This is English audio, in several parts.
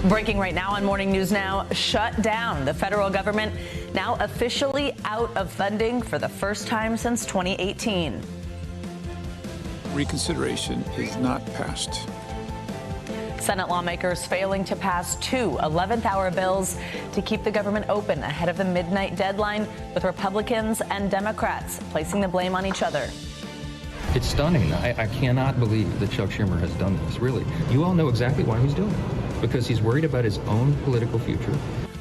Breaking right now on Morning News Now, shut down. The federal government now officially out of funding for the first time since 2018. Reconsideration is not passed. Senate lawmakers failing to pass two 11th-hour bills to keep the government open ahead of the midnight deadline, with Republicans and Democrats placing the blame on each other. It's stunning. I cannot believe that Chuck Schumer has done this, really. You all know exactly why he's doing it, because he's worried about his own political future.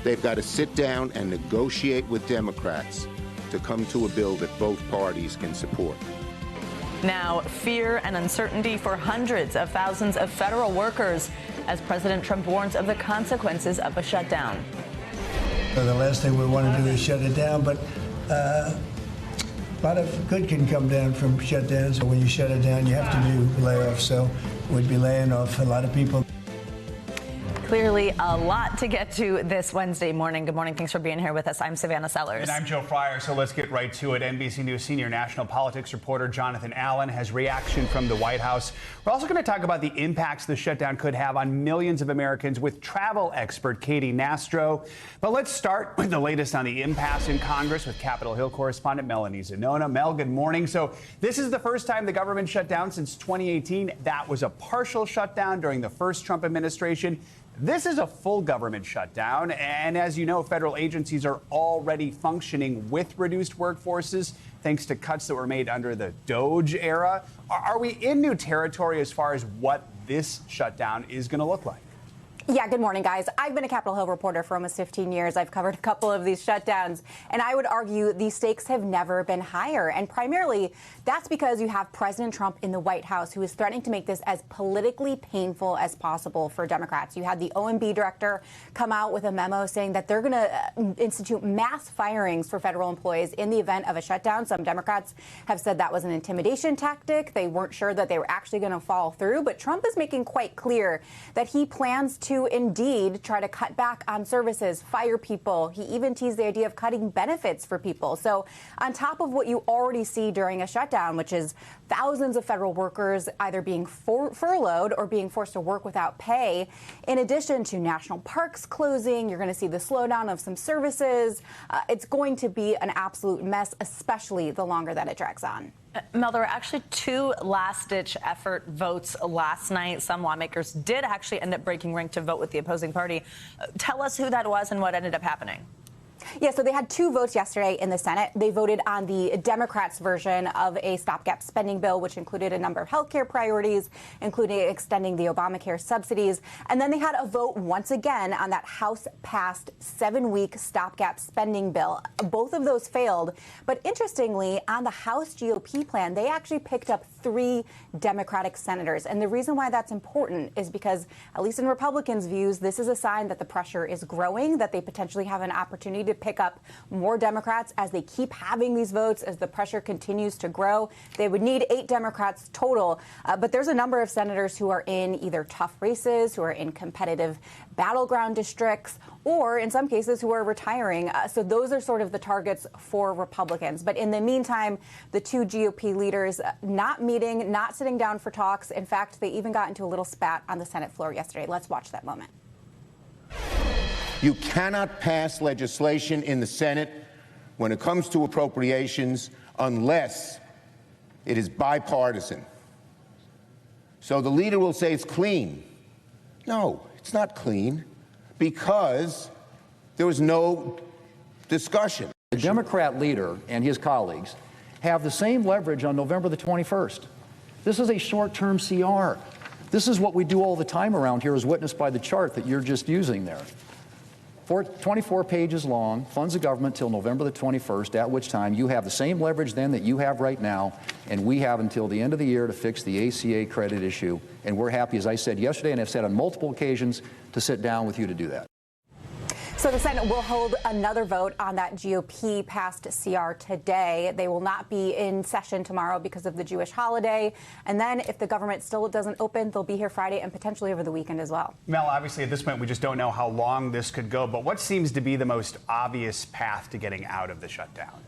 They've got to sit down and negotiate with Democrats to come to a bill that both parties can support. Now, fear and uncertainty for hundreds of thousands of federal workers as President Trump warns of the consequences of a shutdown. The last thing we want to do is shut it down, but a lot of good can come down from shutdowns. When you shut it down, you have to do layoffs, so we'd be laying off a lot of people. Clearly a lot to get to this Wednesday morning. Good morning. Thanks for being here with us. I'm Savannah Sellers. And I'm Joe Fryer. So let's get right to it. NBC News senior national politics reporter Jonathan Allen has reaction from the White House. We're also going to talk about the impacts the shutdown could have on millions of Americans with travel expert Katie Nastro. But let's start with the latest on the impasse in Congress with Capitol Hill correspondent Melanie Zanona. Mel, good morning. So this is the first time the government shut down since 2018. That was a partial shutdown during the first Trump administration. This is a full government shutdown, and as you know, federal agencies are already functioning with reduced workforces thanks to cuts that were made under the DOGE era. Are we in new territory as far as what this shutdown is going to look like? Yeah, good morning, guys. I've been a Capitol Hill reporter for almost 15 years. I've covered a couple of these shutdowns, and I would argue the stakes have never been higher. And primarily, that's because you have President Trump in the White House, who is threatening to make this as politically painful as possible for Democrats. You had the OMB director come out with a memo saying that they're going to institute mass firings for federal employees in the event of a shutdown. Some Democrats have said that was an intimidation tactic. They weren't sure that they were actually going to follow through. But Trump is making quite clear that he plans to indeed try to cut back on services, fire people. He even teased the idea of cutting benefits for people. So on top of what you already see during a shutdown, which is thousands of federal workers either being furloughed or being forced to work without pay, in addition to national parks closing, you're going to see the slowdown of some services. It's going to be an absolute mess, especially the longer that it drags on. Mel, there were actually two last-ditch effort votes last night. Some lawmakers did actually end up breaking rank to vote with the opposing party. Tell us who that was and what ended up happening. Yeah, so they had two votes yesterday in the Senate. They voted on the Democrats' version of a stopgap spending bill, which included a number of health care priorities, including extending the Obamacare subsidies. And then they had a vote once again on that House-passed 7-week stopgap spending bill. Both of those failed. But interestingly, on the House GOP plan, they actually picked up 3 Democratic senators. And the reason why that's important is because, at least in Republicans' views, this is a sign that the pressure is growing, that they potentially have an opportunity to pick up more Democrats as they keep having these votes, as the pressure continues to grow. They would need 8 Democrats total, but there's a number of senators who are in either tough races, who are in competitive battleground districts, or in some cases who are retiring. So those are sort of the targets for Republicans. But in the meantime, the two GOP leaders not meeting, not sitting down for talks. In fact, they even got into a little spat on the Senate floor yesterday. Let's watch that moment. You cannot pass legislation in the Senate when it comes to appropriations unless it is bipartisan. So the leader will say it's clean. No, it's not clean because there was no discussion. The Democrat leader and his colleagues have the same leverage on November the 21st. This is a short-term CR. This is what we do all the time around here, as witnessed by the chart that you're just using there. 24 pages long, funds of government till November the 21st, at which time you have the same leverage then that you have right now, and we have until the end of the year to fix the ACA credit issue. And we're happy, as I said yesterday and have said on multiple occasions, to sit down with you to do that. So the Senate will hold another vote on that GOP passed CR today. They will not be in session tomorrow because of the Jewish holiday. And then if the government still doesn't open, they'll be here Friday and potentially over the weekend as well. Mel, obviously at this point, we just don't know how long this could go. But what seems to be the most obvious path to getting out of the shutdown?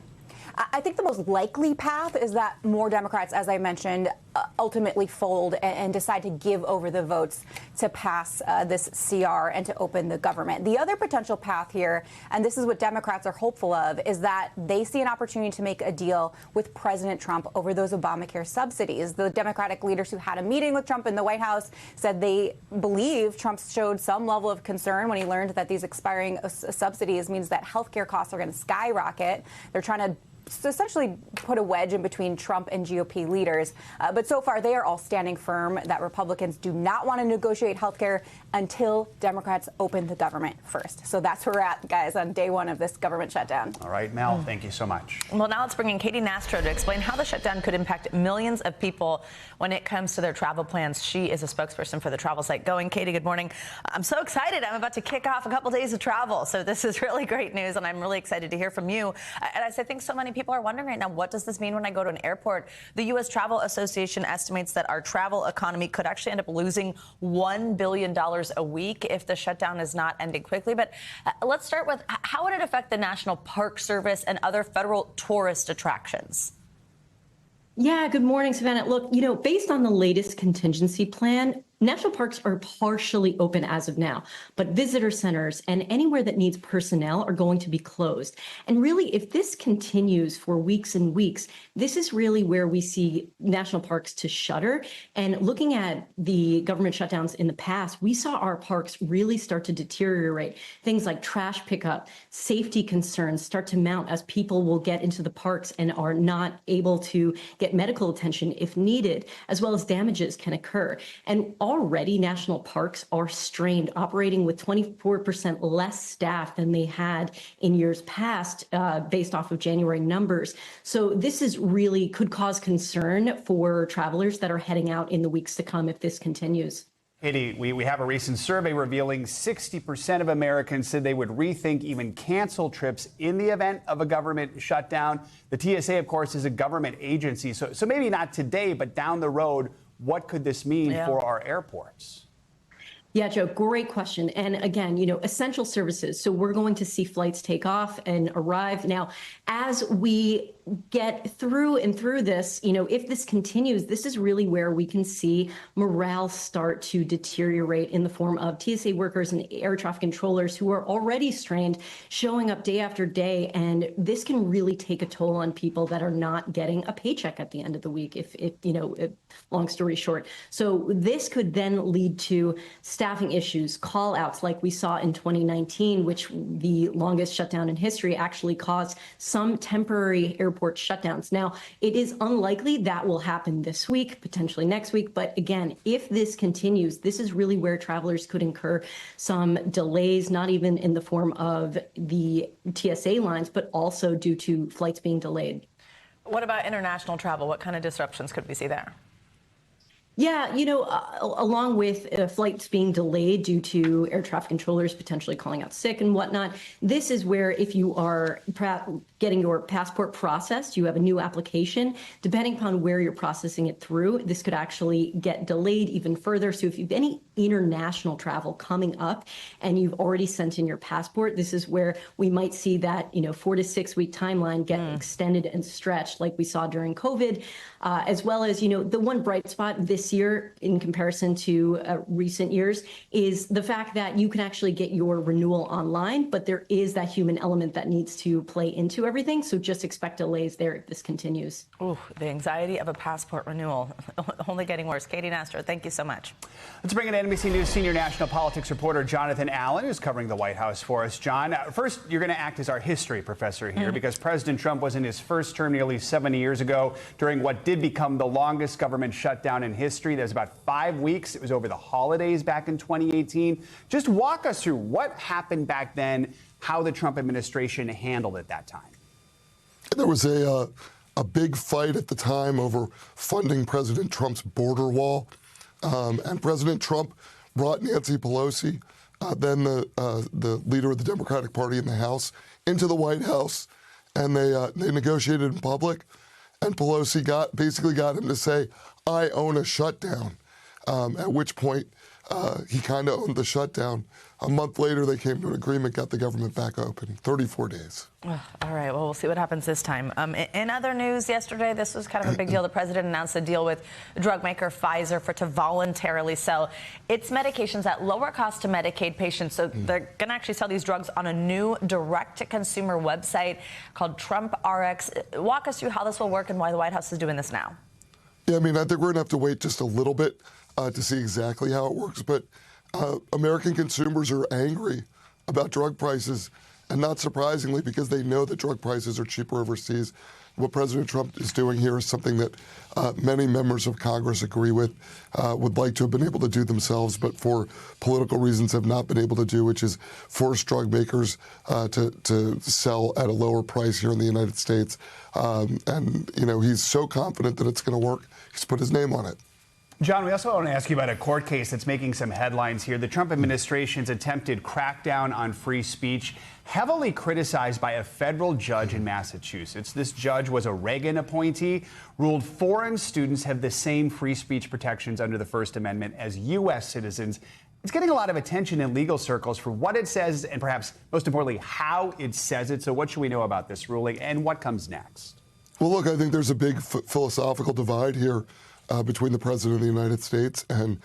I think the most likely path is that more Democrats, as I mentioned, ultimately fold and decide to give over the votes to pass this CR and to open the government. The other potential path here, and this is what Democrats are hopeful of, is that they see an opportunity to make a deal with President Trump over those Obamacare subsidies. The Democratic leaders who had a meeting with Trump in the White House said they believe Trump showed some level of concern when he learned that these expiring subsidies means that health care costs are going to skyrocket. They're trying to essentially put a wedge in between Trump and GOP leaders. But so far, they are all standing firm that Republicans do not want to negotiate health care until Democrats open the government first. So that's where we're at, guys, on day one of this government shutdown. All right, Mel, thank you so much. Well, now let's bring in Katie Nastro to explain how the shutdown could impact millions of people when it comes to their travel plans. She is a spokesperson for the travel site Going. Katie, good morning. I'm so excited. I'm about to kick off a couple days of travel. So this is really great news, and I'm really excited to hear from you. And as I think so many people are wondering right now, what does this mean when I go to an airport? The U.S. Travel Association estimates that our travel economy could actually end up losing $1 billion a week if the shutdown is not ending quickly. But let's start with, how would it affect the National Park Service and other federal tourist attractions? Yeah, good morning, Savannah. Look, based on the latest contingency plan, national parks are partially open as of now, but visitor centers and anywhere that needs personnel are going to be closed. And really, if this continues for weeks and weeks, this is really where we see national parks to shutter. And looking at the government shutdowns in the past, we saw our parks really start to deteriorate. Things like trash pickup, safety concerns start to mount as people will get into the parks and are not able to get medical attention if needed, as well as damages can occur. And already national parks are strained, operating with 24% less staff than they had in years past, based off of January numbers. So this is really could cause concern for travelers that are heading out in the weeks to come if this continues. Katie, we have a recent survey revealing 60% of Americans said they would rethink, even cancel trips in the event of a government shutdown. The TSA, of course, is a government agency. So maybe not today, but down the road, what could this mean for our airports? Yeah, Joe, great question. And again, essential services. So we're going to see flights take off and arrive. Now, as we get through this, if this continues, this is really where we can see morale start to deteriorate in the form of TSA workers and air traffic controllers who are already strained, showing up day after day. And this can really take a toll on people that are not getting a paycheck at the end of the week, if long story short. So this could then lead to staffing issues, call outs like we saw in 2019, which the longest shutdown in history actually caused some temporary airport shutdowns. Now, it is unlikely that will happen this week, potentially next week. But again, if this continues, this is really where travelers could incur some delays, not even in the form of the TSA lines, but also due to flights being delayed. What about international travel? What kind of disruptions could we see there? Yeah, along with flights being delayed due to air traffic controllers potentially calling out sick and whatnot, this is where if you are getting your passport processed, you have a new application, depending upon where you're processing it through, this could actually get delayed even further. So if you have any international travel coming up and you've already sent in your passport, this is where we might see that, 4 to 6 week timeline get extended and stretched like we saw during COVID, as well as, the one bright spot this year in comparison to recent years is the fact that you can actually get your renewal online, but there is that human element that needs to play into everything. So just expect delays there if this continues. Ooh, the anxiety of a passport renewal only getting worse. Katie Nastro, thank you so much. Let's bring in NBC News senior national politics reporter Jonathan Allen, who's covering the White House for us. John, first, you're going to act as our history professor here because President Trump was in his first term nearly 70 years ago during what did become the longest government shutdown in history. That was about 5 weeks. It was over the holidays back in 2018. Just walk us through what happened back then, how the Trump administration handled it that time. There was a big fight at the time over funding President Trump's border wall. And President Trump brought Nancy Pelosi, then the leader of the Democratic Party in the House, into the White House, and they negotiated in public. And Pelosi basically got him to say, "I own a shutdown," at which point he kind of owned the shutdown. A month later, they came to an agreement, got the government back open. 34 days. All right. Well, we'll see what happens this time. In other news, yesterday, this was kind of a big deal. The president announced a deal with drug maker Pfizer to voluntarily sell its medications at lower cost to Medicaid patients. So they're going to actually sell these drugs on a new direct-to-consumer website called Trump RX. Walk us through how this will work and why the White House is doing this now. Yeah, I mean, I think we're going to have to wait just a little bit to see exactly how it works. But American consumers are angry about drug prices, and not surprisingly, because they know that drug prices are cheaper overseas. What President Trump is doing here is something that many members of Congress agree with, would like to have been able to do themselves, but for political reasons have not been able to do, which is force drug makers to sell at a lower price here in the United States. And, you know, he's so confident that it's going to work, he's put his name on it. John, we also want to ask you about a court case that's making some headlines here. The Trump administration's attempted crackdown on free speech, heavily criticized by a federal judge in Massachusetts. This judge was a Reagan appointee, ruled foreign students have the same free speech protections under the First Amendment as U.S. citizens. It's getting a lot of attention in legal circles for what it says and perhaps most importantly, how it says it. So what should we know about this ruling and what comes next? Well, look, I think there's a big philosophical divide here between the President of the United States and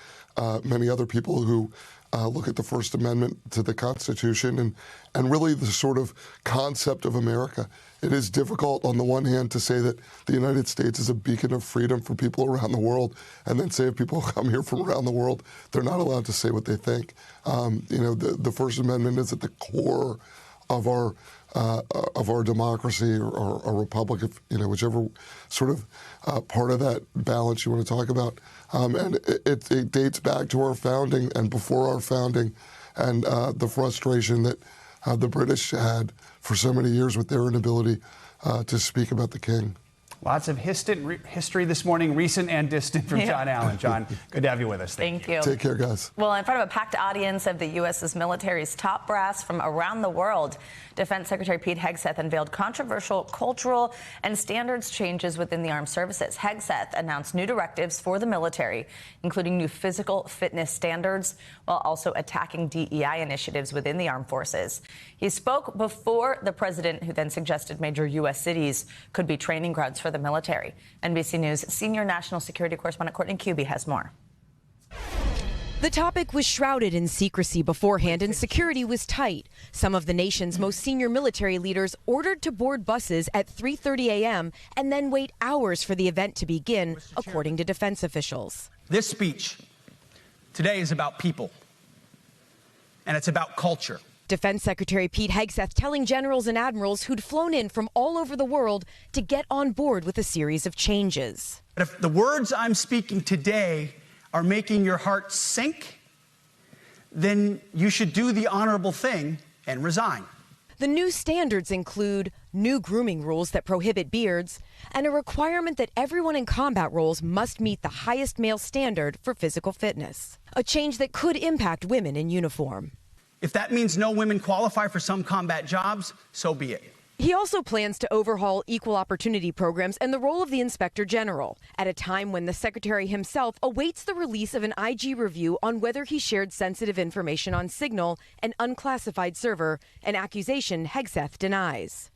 many other people who look at the First Amendment to the Constitution and really the sort of concept of America. It is difficult on the one hand to say that the United States is a beacon of freedom for people around the world, and then say if people come here from around the world, they're not allowed to say what they think. You know, the First Amendment is at the core of our democracy or a republic, if, you know, whichever sort of part of that balance you want to talk about. And it dates back to our founding and before our founding, and the frustration that the British had for so many years with their inability to speak about the king. Lots of history this morning, recent and distant, from John Allen. John, good to have you with us. Thank you. Take care, guys. Well, in front of a packed audience of the U.S.'s military's top brass from around the world, Defense Secretary Pete Hegseth unveiled controversial cultural and standards changes within the armed services. Hegseth announced new directives for the military, including new physical fitness standards, while also attacking DEI initiatives within the armed forces. He spoke before the president, who then suggested major U.S. cities could be training grounds for the military. NBC News senior national security correspondent Courtney Kuby has more. The topic was shrouded in secrecy beforehand and security was tight. Some of the nation's most senior military leaders ordered to board buses at 3:30 a.m. and then wait hours for the event to begin, according to defense officials. This speech today is about people, and it's about culture. Defense Secretary Pete Hegseth telling generals and admirals who'd flown in from all over the world to get on board with a series of changes. But if the words I'm speaking today are making your heart sink, then you should do the honorable thing and resign. The new standards include new grooming rules that prohibit beards and a requirement that everyone in combat roles must meet the highest male standard for physical fitness, a change that could impact women in uniform. If that means no women qualify for some combat jobs, so be it. He also plans to overhaul equal opportunity programs and the role of the Inspector General at a time when the Secretary himself awaits the release of an IG review on whether he shared sensitive information on Signal, an unclassified server, an accusation Hegseth denies.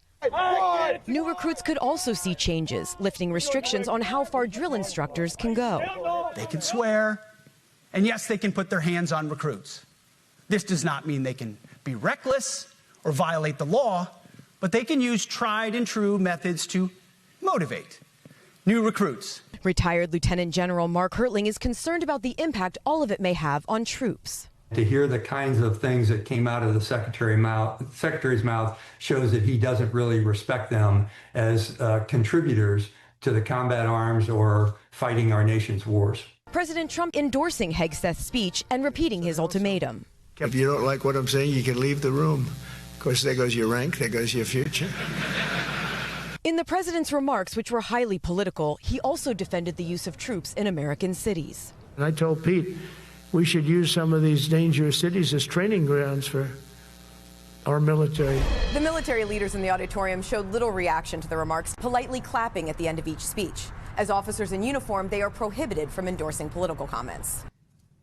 New recruits could also see changes, lifting restrictions on how far drill instructors can go. They can swear, and yes, they can put their hands on recruits. This does not mean they can be reckless or violate the law, but they can use tried and true methods to motivate new recruits. Retired Lieutenant General Mark Hertling is concerned about the impact all of it may have on troops. To hear the kinds of things that came out of the Secretary's mouth shows that he doesn't really respect them as contributors to the combat arms or fighting our nation's wars. President Trump endorsing Hegseth's speech and repeating his ultimatum. If you don't like what I'm saying, you can leave the room. Of course, there goes your rank, there goes your future. In the president's remarks, which were highly political, he also defended the use of troops in American cities. And I told Pete we should use some of these dangerous cities as training grounds for our military. The military leaders in the auditorium showed little reaction to the remarks, politely clapping at the end of each speech. As officers in uniform, they are prohibited from endorsing political comments.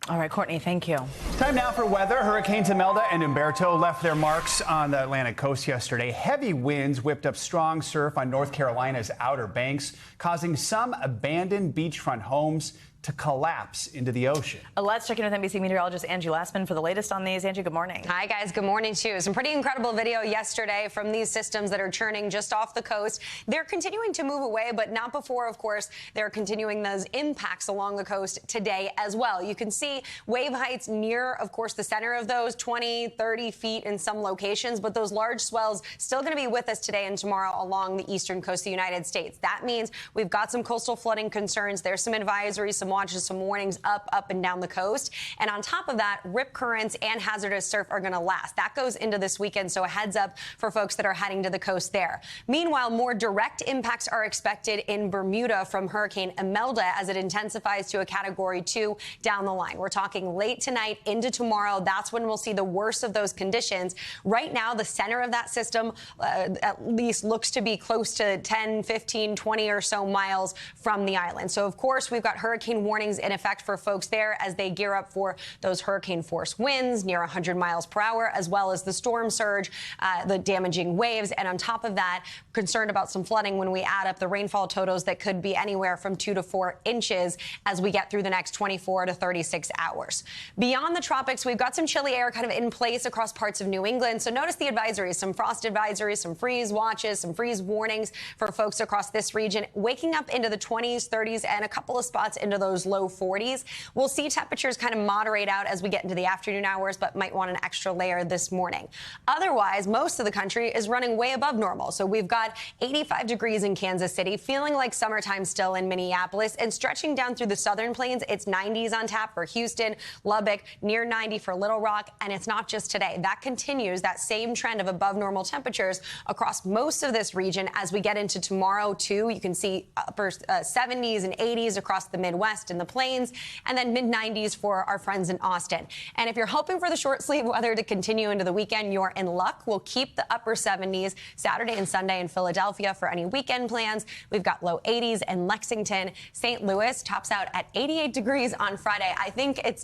All right, Courtney, thank you. Time now for weather. Hurricanes Imelda and Umberto left their marks on the Atlantic coast yesterday. Heavy winds whipped up strong surf on North Carolina's Outer Banks, causing some abandoned beachfront homes to collapse into the ocean. Let's check in with NBC meteorologist Angie Lassman for the latest on these. Angie, good morning. Hi, guys. Good morning, too. Some pretty incredible video yesterday from these systems that are churning just off the coast. They're continuing to move away, but not before, of course, they're continuing those impacts along the coast today as well. You can see wave heights near, of course, the center of those 20, 30 feet in some locations, but those large swells still going to be with us today and tomorrow along the eastern coast of the United States. That means we've got some coastal flooding concerns. There's some advisories, some watches, some warnings up and down the coast. And on top of that, rip currents and hazardous surf are going to last. That goes into this weekend, so a heads up for folks that are heading to the coast there. Meanwhile, more direct impacts are expected in Bermuda from Hurricane Imelda as it intensifies to a Category 2 down the line. We're talking late tonight into tomorrow. That's when we'll see the worst of those conditions. Right now, the center of that system at least looks to be close to 10, 15, 20 or so miles from the island. So, of course, we've got hurricane warnings in effect for folks there as they gear up for those hurricane force winds near 100 miles per hour, as well as the storm surge, the damaging waves. And on top of that, concerned about some flooding when we add up the rainfall totals that could be anywhere from 2 to 4 inches as we get through the next 24 to 36 hours. Beyond the tropics, we've got some chilly air kind of in place across parts of New England. So notice the advisories, some frost advisories, some freeze watches, some freeze warnings for folks across this region, waking up into the 20s, 30s, and a couple of spots into those low 40s. We'll see temperatures kind of moderate out as we get into the afternoon hours, but might want an extra layer this morning. Otherwise, most of the country is running way above normal. So we've got 85 degrees in Kansas City, feeling like summertime still in Minneapolis, and stretching down through the southern plains. It's 90s on tap for Houston, Lubbock, near 90 for Little Rock. And it's not just today. That continues, that same trend of above normal temperatures across most of this region as we get into tomorrow, too. You can see upper 70s and 80s across the Midwest and the plains, and then mid-90s for our friends in Austin. And if you're hoping for the short sleeve weather to continue into the weekend, you're in luck. We'll keep the upper 70s Saturday and Sunday in Philadelphia for any weekend plans. We've got low 80s in Lexington. St. Louis tops out at 88 degrees on Friday. I think it's,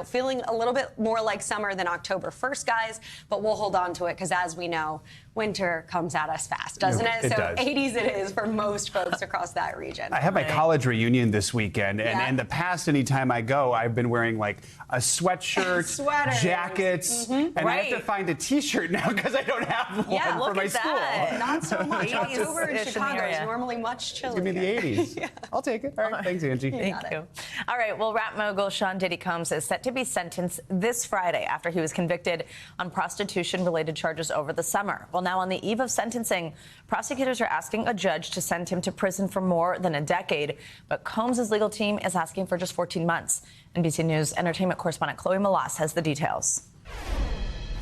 feeling a little bit more like summer than October 1st, guys, but we'll hold on to it because, as we know, winter comes at us fast, doesn't it? It so does. 80s it is for most folks across that region. I have my college reunion this weekend, and in the past, anytime I go, I've been wearing like a sweatshirt, jackets, and I have to find a T-shirt now because I don't have one for my school. Not so much. October in Chicago is normally much chillier. Give me the 80s. I'll take it. All right, thanks, Angie. Thank you. All right, well, rap mogul Sean Diddy Combs is set to be sentenced this Friday after he was convicted on prostitution-related charges over the summer. Well, now on the eve of sentencing, prosecutors are asking a judge to send him to prison for more than a decade, but Combs' legal team is asking for just 14 months. NBC News entertainment correspondent Chloe Malas has the details.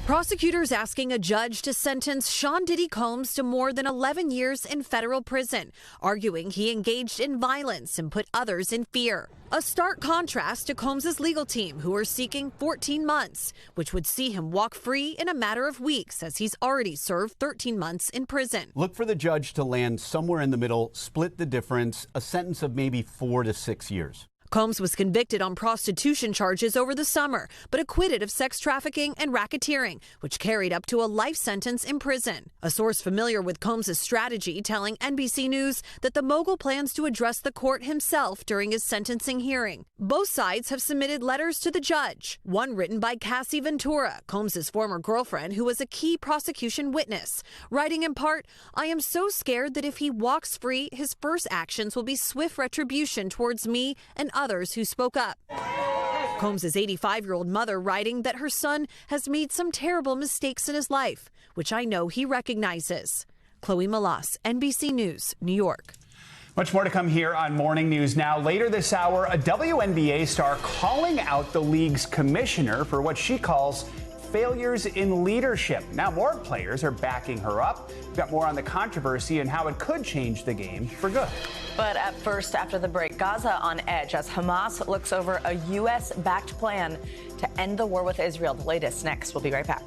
Prosecutors asking a judge to sentence Sean Diddy Combs to more than 11 years in federal prison, arguing he engaged in violence and put others in fear. A stark contrast to Combs' legal team, who are seeking 14 months, which would see him walk free in a matter of weeks, as he's already served 13 months in prison. Look for the judge to land somewhere in the middle, split the difference, a sentence of maybe 4 to 6 years. Combs was convicted on prostitution charges over the summer, but acquitted of sex trafficking and racketeering, which carried up to a life sentence in prison. A source familiar with Combs' strategy telling NBC News that the mogul plans to address the court himself during his sentencing hearing. Both sides have submitted letters to the judge, one written by Cassie Ventura, Combs' former girlfriend, who was a key prosecution witness, writing in part, "I am so scared that if he walks free, his first actions will be swift retribution towards me and others who spoke up." Combs' 85-year-old mother writing that her son has made some terrible mistakes in his life, which I know he recognizes. Chloe Malas, NBC News, New York. Much more to come here on Morning News Now. Later this hour, a WNBA star calling out the league's commissioner for what she calls failures in leadership. Now more players are backing her up. We've got more on the controversy and how it could change the game for good. But at first, after the break, Gaza on edge as Hamas looks over a U.S.-backed plan to end the war with Israel. The latest next. We'll be right back.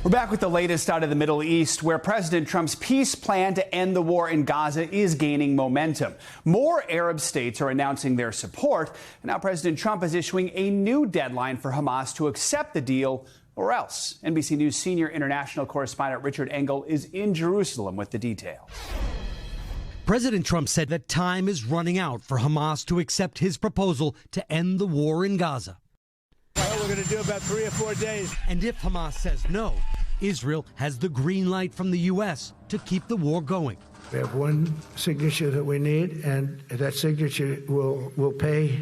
We're back with the latest out of the Middle East, where President Trump's peace plan to end the war in Gaza is gaining momentum. More Arab states are announcing their support. And now President Trump is issuing a new deadline for Hamas to accept the deal or else. NBC News senior international correspondent Richard Engel is in Jerusalem with the details. President Trump said that time is running out for Hamas to accept his proposal to end the war in Gaza. Well, we're going to do about 3 or 4 days. And if Hamas says no, Israel has the green light from the U.S. to keep the war going. We have one signature that we need, and that signature will pay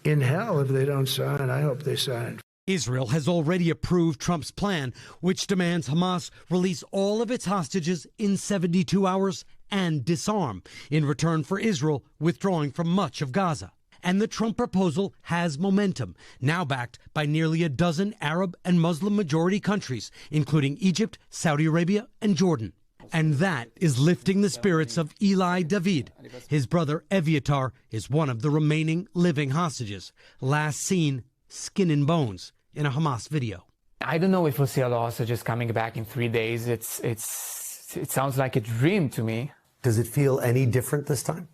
in hell if they don't sign. I hope they sign. Israel has already approved Trump's plan, which demands Hamas release all of its hostages in 72 hours and disarm, in return for Israel withdrawing from much of Gaza. And the Trump proposal has momentum, now backed by nearly a dozen Arab and Muslim-majority countries, including Egypt, Saudi Arabia, and Jordan. And that is lifting the spirits of Eli David. His brother Eviatar is one of the remaining living hostages, last seen skin and bones in a Hamas video. I don't know if we'll see a lot of hostages coming back in 3 days. It sounds like a dream to me. Does it feel any different this time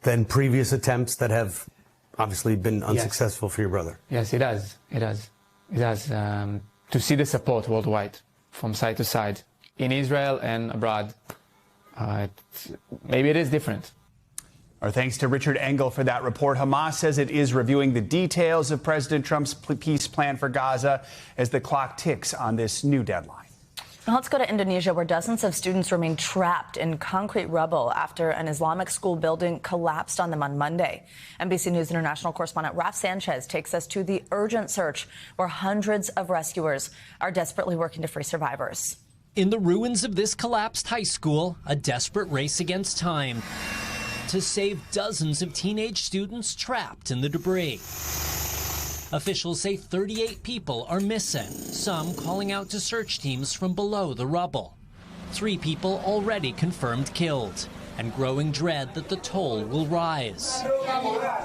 than previous attempts that have obviously been unsuccessful for your brother? Yes, it does. It does. It does. To see the support worldwide from side to side in Israel and abroad, maybe it is different. Our thanks to Richard Engel for that report. Hamas says it is reviewing the details of President Trump's peace plan for Gaza as the clock ticks on this new deadline. Now let's go to Indonesia, where dozens of students remain trapped in concrete rubble after an Islamic school building collapsed on them on Monday. NBC News international correspondent Raf Sanchez takes us to the urgent search, where hundreds of rescuers are desperately working to free survivors. In the ruins of this collapsed high school, a desperate race against time to save dozens of teenage students trapped in the debris. Officials say 38 people are missing, some calling out to search teams from below the rubble. 3 people already confirmed killed, and growing dread that the toll will rise.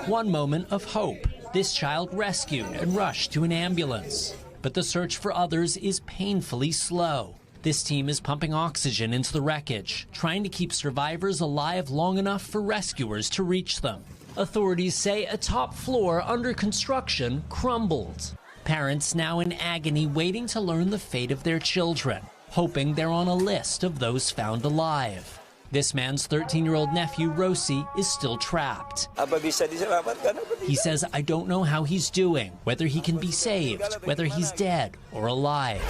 One moment of hope, this child rescued and rushed to an ambulance. But the search for others is painfully slow. This team is pumping oxygen into the wreckage, trying to keep survivors alive long enough for rescuers to reach them. Authorities say a top floor under construction crumbled. Parents now in agony waiting to learn the fate of their children, hoping they're on a list of those found alive. This man's 13-year-old nephew, Rosi, is still trapped. He says, I don't know how he's doing, whether he can be saved, whether he's dead or alive.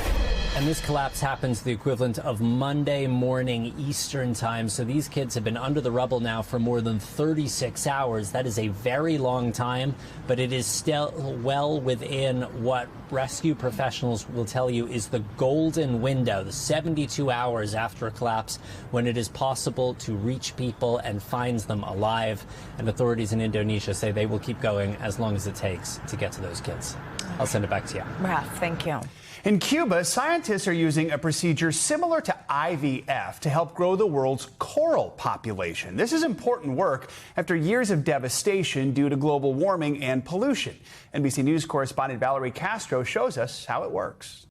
And this collapse happens the equivalent of Monday morning Eastern time. So these kids have been under the rubble now for more than 36 hours. That is a very long time, but it is still well within what rescue professionals will tell you is the golden window, the 72 hours after a collapse, when it is possible to reach people and find them alive. And authorities in Indonesia say they will keep going as long as it takes to get to those kids. I'll send it back to you. Raf, thank you. In Cuba, scientists are using a procedure similar to IVF to help grow the world's coral population. This is important work after years of devastation due to global warming and pollution. NBC News correspondent Valerie Castro shows us how it works.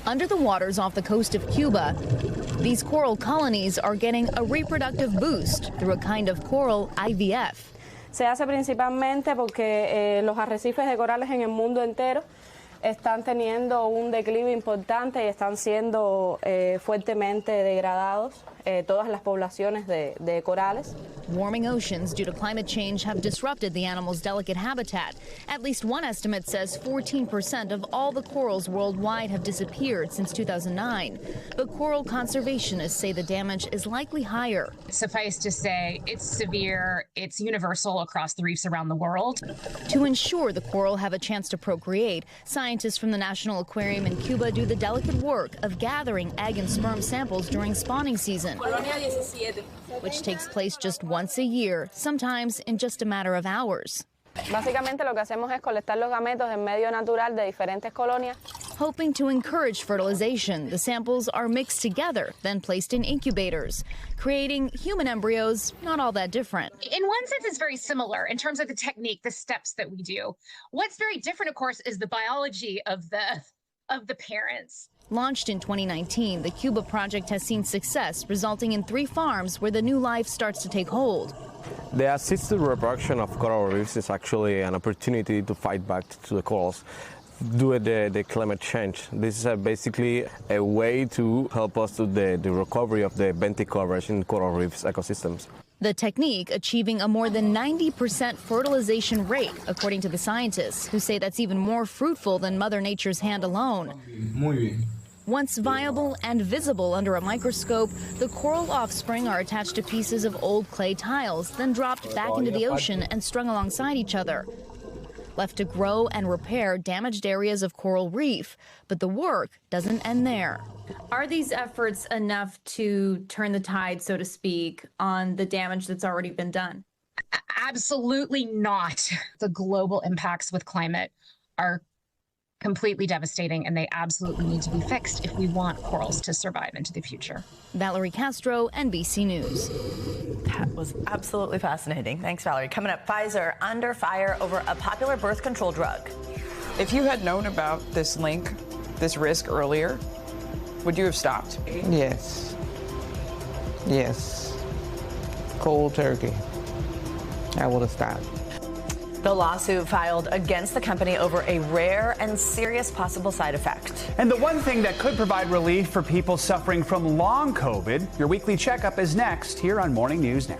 Under the waters off the coast of Cuba, these coral colonies are getting a reproductive boost through a kind of coral IVF. Se hace principalmente porque los arrecifes de corales en el mundo entero están teniendo un declive importante y están siendo fuertemente degradados todas las poblaciones de corales. Warming oceans due to climate change have disrupted the animal's delicate habitat. At least one estimate says 14% of all the corals worldwide have disappeared since 2009. But coral conservationists say the damage is likely higher. Suffice to say, it's severe, it's universal across the reefs around the world. To ensure the coral have a chance to procreate, scientists from the National Aquarium in Cuba do the delicate work of gathering egg and sperm samples during spawning season, which takes place just once a year, sometimes in just a matter of hours. Básicamente lo que hacemos es colectar los gametos en medio natural de diferentes colonias. Hoping to encourage fertilization, the samples are mixed together, then placed in incubators, creating human embryos not all that different. In one sense, it's very similar in terms of the technique, the steps that we do. What's very different, of course, is the biology of the of the parents. Launched in 2019, the Cuba project has seen success, resulting in 3 farms where the new life starts to take hold. The assisted reproduction of coral reefs is actually an opportunity to fight back to the corals due to the climate change. This is basically a way to help us with the recovery of the benthic coverage in coral reefs ecosystems. The technique achieving a more than 90% fertilization rate, according to the scientists, who say that's even more fruitful than Mother Nature's hand alone. Once viable and visible under a microscope, the coral offspring are attached to pieces of old clay tiles, then dropped back into the ocean and strung alongside each other, left to grow and repair damaged areas of coral reef. But the work doesn't end there. Are these efforts enough to turn the tide, so to speak, on the damage that's already been done? Absolutely not. The global impacts with climate are completely devastating, and they absolutely need to be fixed if we want corals to survive into the future. Valerie Castro, NBC News. That was absolutely fascinating. Thanks, Valerie. Coming up, Pfizer under fire over a popular birth control drug. If you had known about this link, this risk earlier, would you have stopped? Yes. Yes. Cold turkey. I would have stopped. The lawsuit filed against the company over a rare and serious possible side effect. And the one thing that could provide relief for people suffering from long COVID, your weekly checkup is next here on Morning News Now.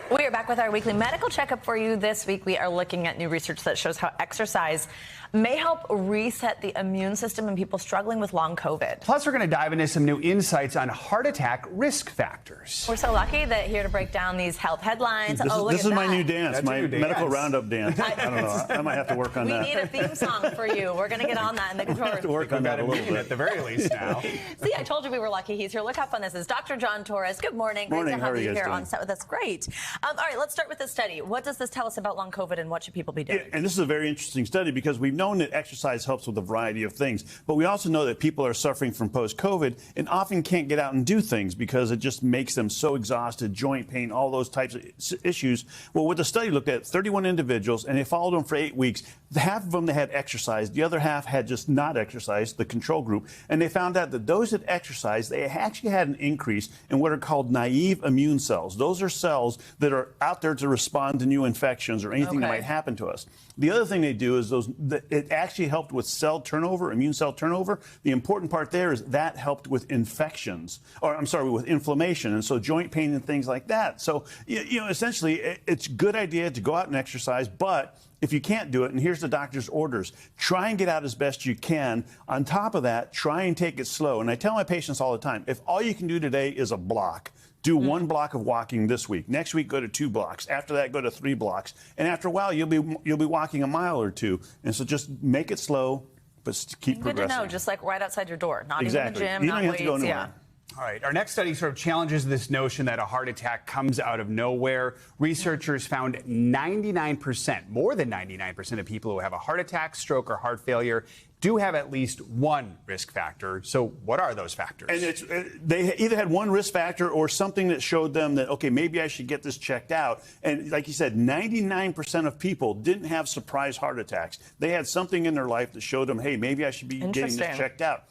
We are back with our weekly medical checkup for you. This week, we are looking at new research that shows how exercise may help reset the immune system in people struggling with long COVID. Plus, we're going to dive into some new insights on heart attack risk factors. We're so lucky that here to break down these health headlines. This is my new dance, my medical roundup dance. I don't know. I might have to work on that. We need a theme song for you. We're going to get on that in the control room. have to work on that a little bit. At the very least now. See, I told you we were lucky. He's here. Look how fun this is. Dr. John Torres, good morning. Morning. Great to have you you here doing? on set with us. Great. All right, let's start with this study. What does this tell us about long COVID and what should people be doing? And this is a very interesting study because we've known that exercise helps with a variety of things, but we also know that people are suffering from post-COVID and often can't get out and do things because it just makes them so exhausted, joint pain, all those types of issues. Well, what the study looked at, 31 individuals, and they followed them for 8 weeks. Half of them they had exercised, the other half had just not exercised, the control group, and they found out that those that exercised, they actually had an increase in what are called naive immune cells. Those are cells that are out there to respond to new infections or anything that might happen to us. The other thing they do is it actually helped with cell turnover, immune cell turnover. The important part there is that helped with infections, or I'm sorry, with inflammation, and so joint pain and things like that. So, you know, essentially, it's a good idea to go out and exercise, but if you can't do it, and here's the doctor's orders, try and get out as best you can. On top of that, try and take it slow. And I tell my patients all the time, if all you can do today is a block, do 1 block of walking this week. Next week, go to 2 blocks. After that, go to 3 blocks. And after a while, you'll be walking a mile or 2. And so just make it slow, but keep progressing. Good to know, just like right outside your door, not exactly. even the gym, you not don't have weights. to go anywhere. Yeah. All right, our next study sort of challenges this notion that a heart attack comes out of nowhere. Researchers found 99%, more than 99% of people who have a heart attack, stroke, or heart failure do have at least one risk factor. So what are those factors? And they either had one risk factor or something that showed them that, okay, maybe I should get this checked out. And like you said, 99% of people didn't have surprise heart attacks. They had something in their life that showed them, hey, maybe I should be getting this checked out.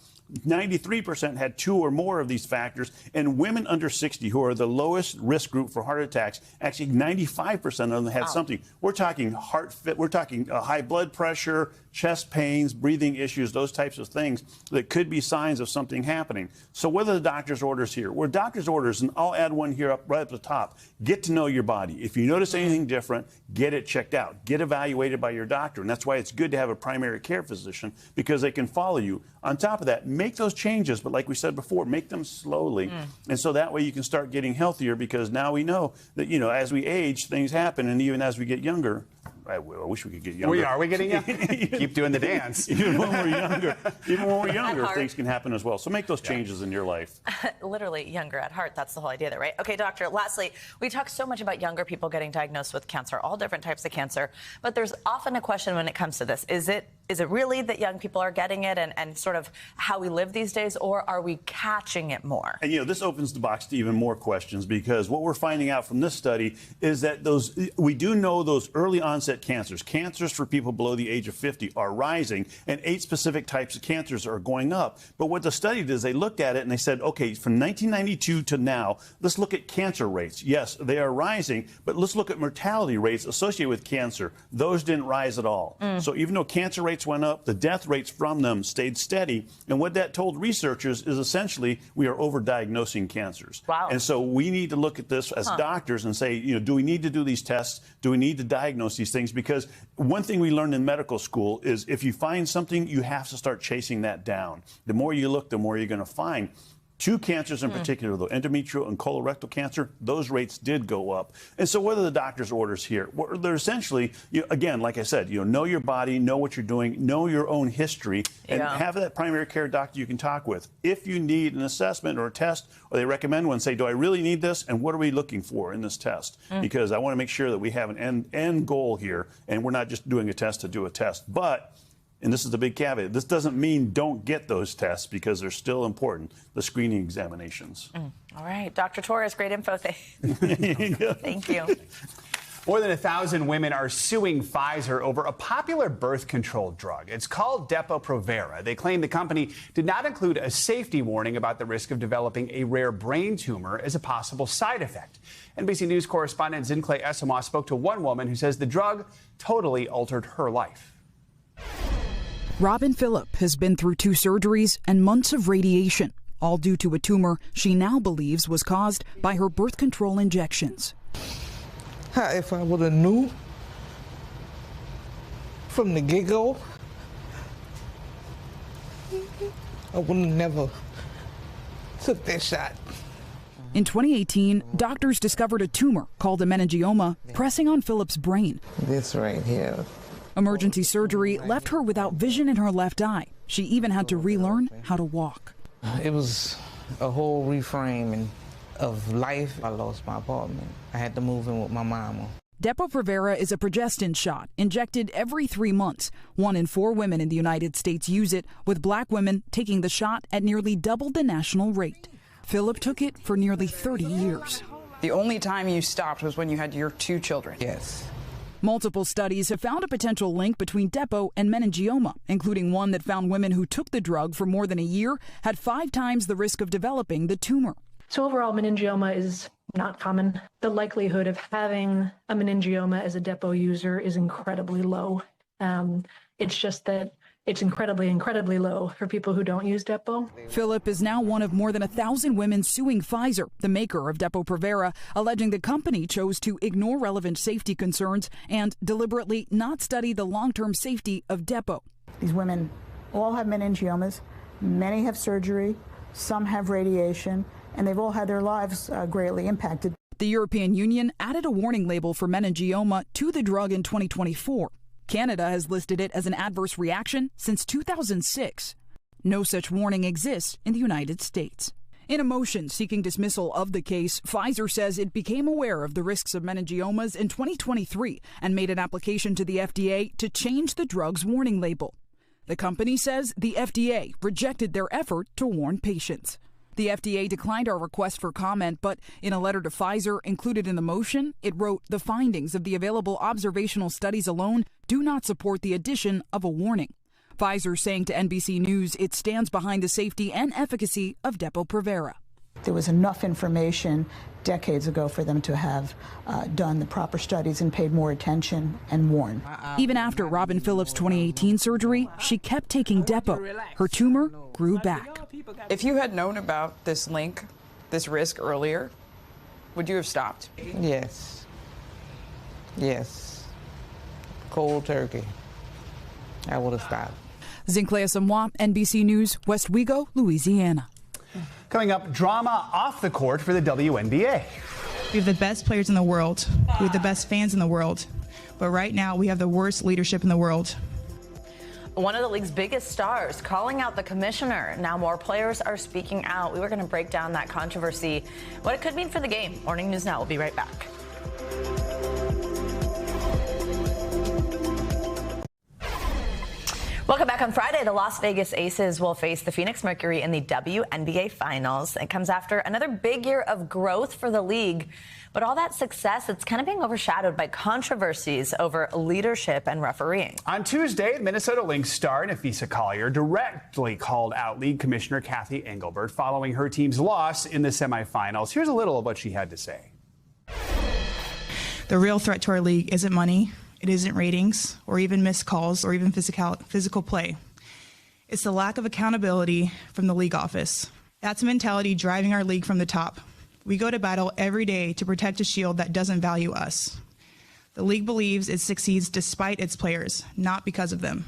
93% had 2 or more of these factors, and women under 60, who are the lowest risk group for heart attacks, actually 95% of them had something. We're talking high blood pressure, chest pains, breathing issues, those types of things that could be signs of something happening. So what are the doctor's orders here? Well, doctor's orders, and I'll add one here right up the top, get to know your body. If you notice anything different, get it checked out. Get evaluated by your doctor, and that's why it's good to have a primary care physician because they can follow you. On top of that, make those changes, but like we said before, make them slowly. And so that way you can start getting healthier because now we know that, you know, as we age, things happen, and even as we get younger, I wish we could get younger. Are we getting younger? Keep doing the dance. Even when we're younger, things can happen as well. So make those changes in your life. Literally younger at heart. That's the whole idea there, right? Okay, doctor, lastly, we talk so much about younger people getting diagnosed with cancer, all different types of cancer, but there's often a question when it comes to this. Is it is it really that young people are getting it and sort of how we live these days, or are we catching it more? And, this opens the box to even more questions, because what we're finding out from this study is that we do know those early onset cancers for people below the age of 50 are rising, and 8 specific types of cancers are going up. But what the study did is they looked at it and they said, okay, from 1992 to now, let's look at cancer rates. Yes, they are rising, but let's look at mortality rates associated with cancer. Those didn't rise at all. So even though cancer rates went up, the death rates from them stayed steady. And what that told researchers is essentially we are overdiagnosing cancers. Wow. And so we need to look at this as doctors and say, do we need to do these tests? Do we need to diagnose these things? Because one thing we learned in medical school is if you find something, you have to start chasing that down. The more you look, the more you're going to find. 2 cancers in particular, though, endometrial and colorectal cancer, those rates did go up. And so what are the doctor's orders here? Well, they're essentially, again, like I said, know your body, know what you're doing, know your own history, and have that primary care doctor you can talk with. If you need an assessment or a test, or they recommend one, say, do I really need this? And what are we looking for in this test? Because I want to make sure that we have an end goal here, and we're not just doing a test to do a test. But and this is the big caveat, this doesn't mean don't get those tests, because they're still important, the screening examinations. All right. Dr. Torres, great info. Thank you. More than 1,000 women are suing Pfizer over a popular birth control drug. It's called Depo-Provera. They claim the company did not include a safety warning about the risk of developing a rare brain tumor as a possible side effect. NBC News correspondent Zincle Esamoah spoke to one woman who says the drug totally altered her life. Robin Phillip has been through 2 surgeries and months of radiation, all due to a tumor she now believes was caused by her birth control injections. If I would have knew from the get-go, I would have never took that shot. In 2018, doctors discovered a tumor called a meningioma pressing on Phillip's brain. This right here. Emergency surgery left her without vision in her left eye. She even had to relearn how to walk. It was a whole reframing of life. I lost my apartment. I had to move in with my mama. Depo-Provera is a progestin shot injected every 3 months. 1 in 4 women in the United States use it, with black women taking the shot at nearly double the national rate. Phillip took it for nearly 30 years. The only time you stopped was when you had your 2 children. Yes. Multiple studies have found a potential link between Depo and meningioma, including one that found women who took the drug for more than a year had 5 times the risk of developing the tumor. So overall, meningioma is not common. The likelihood of having a meningioma as a Depo user is incredibly low. It's just that it's incredibly, incredibly low for people who don't use Depo. Phillip is now one of more than 1,000 women suing Pfizer, the maker of Depo-Provera, alleging the company chose to ignore relevant safety concerns and deliberately not study the long-term safety of Depo. These women all have meningiomas, many have surgery, some have radiation, and they've all had their lives greatly impacted. The European Union added a warning label for meningioma to the drug in 2024. Canada has listed it as an adverse reaction since 2006. No such warning exists in the United States. In a motion seeking dismissal of the case, Pfizer says it became aware of the risks of meningiomas in 2023 and made an application to the FDA to change the drug's warning label. The company says the FDA rejected their effort to warn patients. The FDA declined our request for comment, but in a letter to Pfizer included in the motion, it wrote the findings of the available observational studies alone do not support the addition of a warning. Pfizer saying to NBC News it stands behind the safety and efficacy of Depo-Provera. There was enough information decades ago for them to have done the proper studies and paid more attention and warned. Even after Robin Phillip's 2018 surgery, she kept taking Depo. Her tumor grew back. If you had known about this link, this risk earlier, would you have stopped? Yes. Yes. Cold turkey. I would have stopped. Zincle Esamoah, NBC News, West Wego, Louisiana. Coming up, drama off the court for the WNBA. We have the best players in the world. We have the best fans in the world. But right now, we have the worst leadership in the world. One of the league's biggest stars calling out the commissioner. Now more players are speaking out. We were going to break down that controversy, what it could mean for the game. Morning News Now. We'll be right back. Welcome back. On Friday, the Las Vegas Aces will face the Phoenix Mercury in the WNBA Finals. It comes after another big year of growth for the league. But all that success, it's kind of being overshadowed by controversies over leadership and refereeing. On Tuesday, Minnesota Lynx star Nafisa Collier directly called out League Commissioner Kathy Engelbert following her team's loss in the semifinals. Here's a little of what she had to say. The real threat to our league isn't money. It isn't ratings or even missed calls or even physical play. It's the lack of accountability from the league office. That's a mentality driving our league from the top. We go to battle every day to protect a shield that doesn't value us. The league believes it succeeds despite its players, not because of them.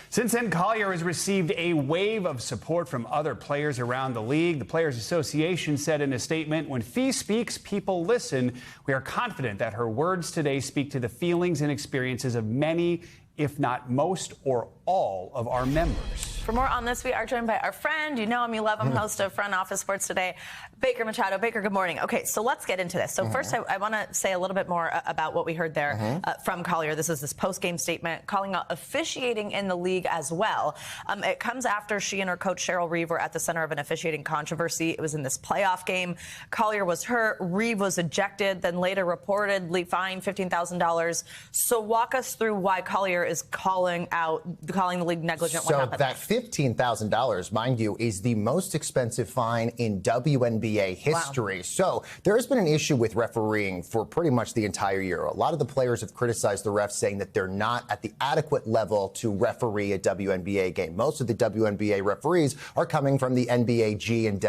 Since then, Collier has received a wave of support from other players around the league. The Players Association said in a statement, "When Fee speaks, people listen. We are confident that her words today speak to the feelings and experiences of many, if not most or all of our members." For more on this, we are joined by our friend, you know him, you love him, host of Front Office Sports Today, Baker Machado. Baker, good morning. Okay, so let's get into this. So first, I want to say a little bit more about what we heard there from Collier. This is this post-game statement calling out officiating in the league as well. It comes after she and her coach Cheryl Reeve were at the center of an officiating controversy. It was in this playoff game. Collier was hurt. Reeve was ejected, then later reportedly fined $15,000. So walk us through why Collier is calling the league negligent. So that $15,000, mind you, is the most expensive fine in WNBA history. Wow. So there has been an issue with refereeing for pretty much the entire year. A lot of the players have criticized the refs, saying that they're not at the adequate level to referee a WNBA game. Most of the WNBA referees are coming from the NBAG and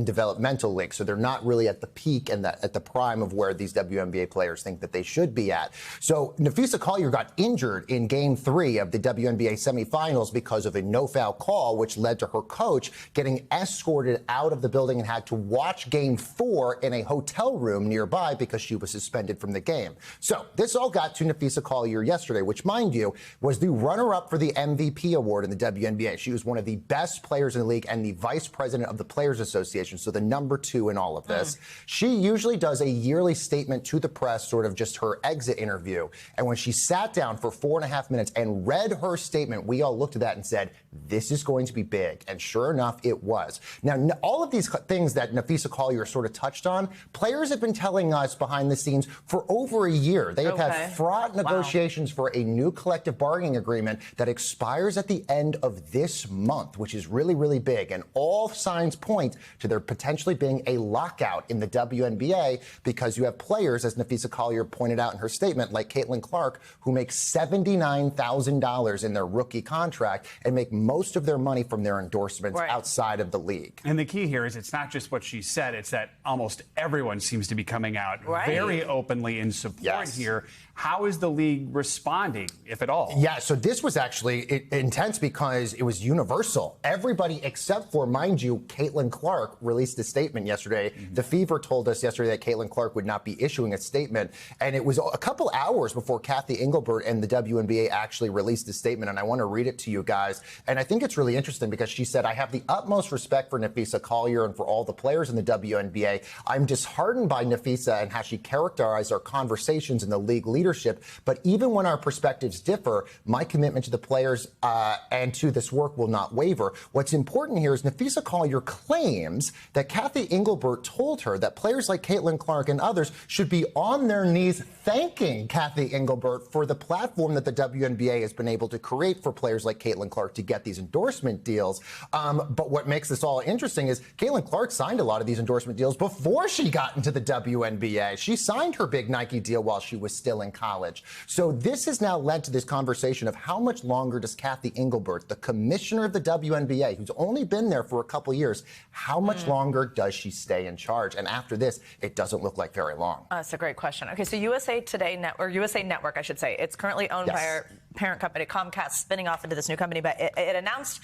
developmental league, so they're not really at the peak and at the prime of where these WNBA players think that they should be at. So Nafisa Collier got injured in Game 3 of the WNBA semifinals because of a no-foul call, which led to her coach getting escorted out of the building and had to watch Game 4 in a hotel room nearby because she was suspended from the game. So this all got to Nafisa Collier yesterday, which, mind you, was the runner-up for the MVP award in the WNBA. She was one of the best players in the league and the vice president of the Players Association, so the #2 in all of this. She usually does a yearly statement to the press, sort of just her exit interview. And when she sat down for 4.5 minutes and read her statement, we all looked at that and said, this is going to be big. And sure enough, it was. Now, all of these things that Nafisa Collier sort of touched on, players have been telling us behind the scenes for over a year. They have had fraught negotiations for a new collective bargaining agreement that expires at the end of this month, which is really, really big. And all signs point to there potentially being a lockout in the WNBA because you have players, as Nafisa Collier pointed out in her statement, like Caitlin Clark, who make $79,000 in their rookie contract and make most of their money from their endorsements outside of the league. And the key here is it's not just what she said, it's that almost everyone seems to be coming out very openly in support here. How is the league responding, if at all? Yeah, so this was actually intense because it was universal. Everybody except for, mind you, Caitlin Clark released a statement yesterday. The Fever told us yesterday that Caitlin Clark would not be issuing a statement. And it was a couple hours before Kathy Engelbert and the WNBA actually released a statement. And I want to read it to you guys. And I think it's really interesting because she said, "I have the utmost respect for Nafisa Collier and for all the players in the WNBA. I'm disheartened by Nafisa and how she characterized our conversations in the league leadership. But even when our perspectives differ, my commitment to the players and to this work will not waver." What's important here is Nafisa Collier claims that Kathy Engelbert told her that players like Caitlin Clark and others should be on their knees thanking Kathy Engelbert for the platform that the WNBA has been able to create for players like Caitlin Clark to get these endorsement deals. But what makes this all interesting is Caitlin Clark signed a lot of these endorsement deals before she got into the WNBA. She signed her big Nike deal while she was still in college. So this has now led to this conversation of how much longer does Kathy Engelbert, the commissioner of the WNBA, who's only been there for a couple years, how much longer does she stay in charge? And after this, it doesn't look like very long. That's a great question. Okay, so USA Network, I should say, it's currently owned by our parent company, Comcast, spinning off into this new company, but it announced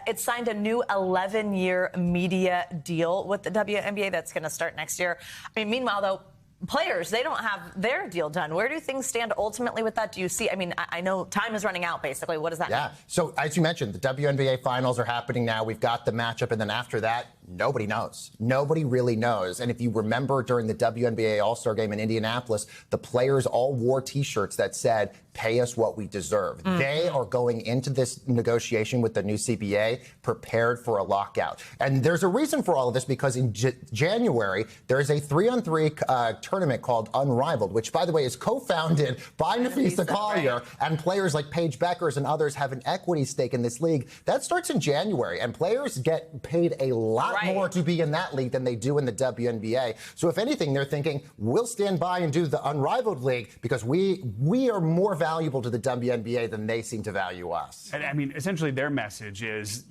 it signed a new 11-year media deal with the WNBA that's going to start next year. I mean, meanwhile, though, players, they don't have their deal done. Where do things stand ultimately with that? Do you see, I mean, I know time is running out, basically. What does that mean? So as you mentioned, the WNBA finals are happening now. We've got the matchup, and then after that, Nobody knows. Nobody really knows. And if you remember during the WNBA All-Star Game in Indianapolis, the players all wore T-shirts that said, "Pay us what we deserve." They are going into this negotiation with the new CBA prepared for a lockout. And there's a reason for all of this, because in January, there is a 3-on-3 tournament called Unrivaled, which, by the way, is co-founded by Nafisa Collier, and players like Paige Beckers and others have an equity stake in this league. That starts in January, and players get paid a lot more to be in that league than they do in the WNBA. So if anything, they're thinking, we'll stand by and do the Unrivaled league because we are more valuable to the WNBA than they seem to value us. And I mean, essentially their message is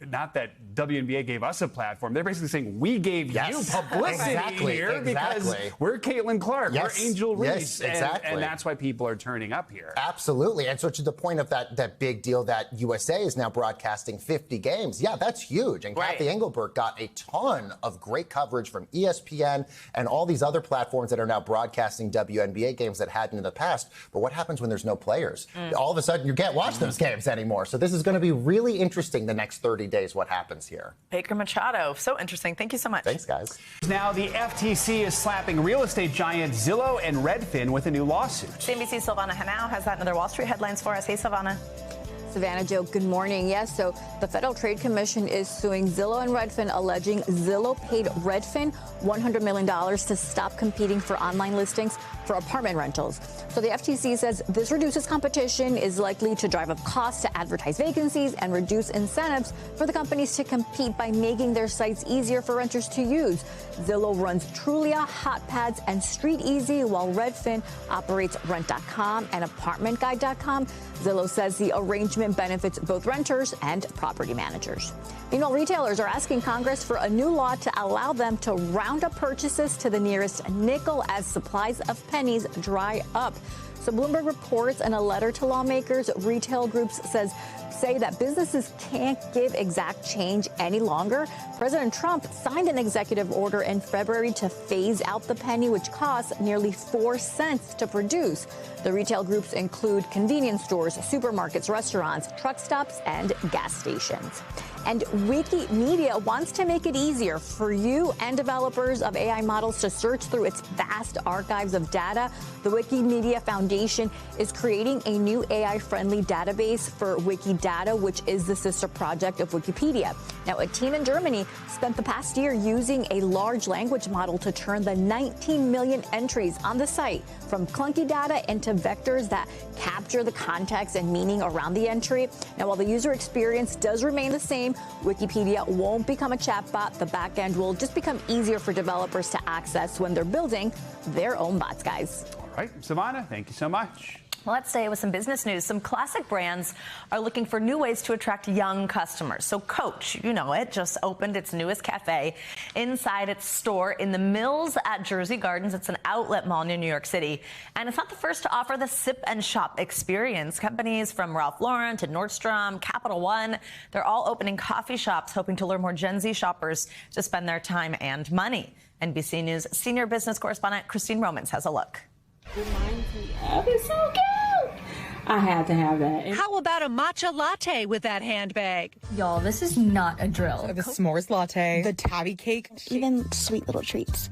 not that WNBA gave us a platform. They're basically saying we gave you publicity here because we're Caitlin Clark, we're Angel Reese, and that's why people are turning up here. Absolutely. And so to the point of that big deal that USA is now broadcasting 50 games, that's huge. And Kathy Engelbert got a ton of great coverage from ESPN and all these other platforms that are now broadcasting WNBA games that hadn't in the past. But what happens when there's no players? All of a sudden, you can't watch those games anymore. So this is going to be really interesting the next 30 days, what happens here. Baker Machado, so interesting. Thank you so much. Thanks, guys. Now, the FTC is slapping real estate giant Zillow and Redfin with a new lawsuit. CNBC's Silvana Henao has that in other Wall Street headlines for us. Hey, Silvana. Savannah, Joe, good morning. Yes, so the Federal Trade Commission is suing Zillow and Redfin, alleging Zillow paid Redfin $100 million to stop competing for online listings for apartment rentals. So the FTC says this reduces competition, is likely to drive up costs to advertise vacancies, and reduce incentives for the companies to compete by making their sites easier for renters to use. Zillow runs Trulia, HotPads, and Street Easy, while Redfin operates Rent.com and ApartmentGuide.com. Zillow says the arrangement benefits both renters and property managers. Meanwhile, retailers are asking Congress for a new law to allow them to round up purchases to the nearest nickel as supplies of pennies dry up. So Bloomberg reports in a letter to lawmakers, retail groups say that businesses can't give exact change any longer. President Trump signed an executive order in February to phase out the penny, which costs nearly 4 cents to produce. The retail groups include convenience stores, supermarkets, restaurants, truck stops, and gas stations. And Wikimedia wants to make it easier for you and developers of AI models to search through its vast archives of data. The Wikimedia Foundation is creating a new AI-friendly database for Wikidata, which is the sister project of Wikipedia. Now, a team in Germany spent the past year using a large language model to turn the 19 million entries on the site from clunky data into vectors that capture the context and meaning around the entry. Now, while the user experience does remain the same, Wikipedia won't become a chatbot. The backend will just become easier for developers to access when they're building their own bots, guys. All right, Savannah, thank you so much. Well, let's stay with some business news. Some classic brands are looking for new ways to attract young customers. So Coach, you know it, just opened its newest cafe inside its store in the Mills at Jersey Gardens. It's an outlet mall near New York City. And it's not the first to offer the sip and shop experience. Companies from Ralph Lauren to Nordstrom, Capital One, they're all opening coffee shops, hoping to lure more Gen Z shoppers to spend their time and money. NBC News senior business correspondent Christine Romans has a look. Reminds me of it's so cute. I had to have that. How about a matcha latte with that handbag? Y'all, this is not a drill. The s'mores latte, the tabby cake, even sweet little treats.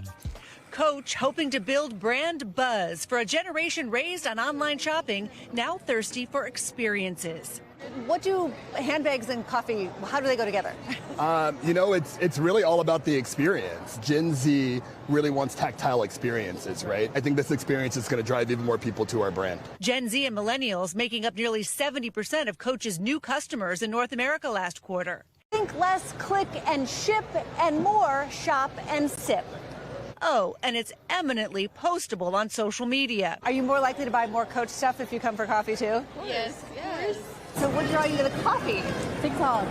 Coach hoping to build brand buzz for a generation raised on online shopping, now thirsty for experiences. What do handbags and coffee, how do they go together? It's really all about the experience. Gen Z really wants tactile experiences, right? I think this experience is going to drive even more people to our brand. Gen Z and millennials making up nearly 70% of Coach's new customers in North America last quarter. Think less click and ship and more shop and sip. Oh, and it's eminently postable on social media. Are you more likely to buy more Coach stuff if you come for coffee too? Yes. So what draw you to the coffee? TikTok.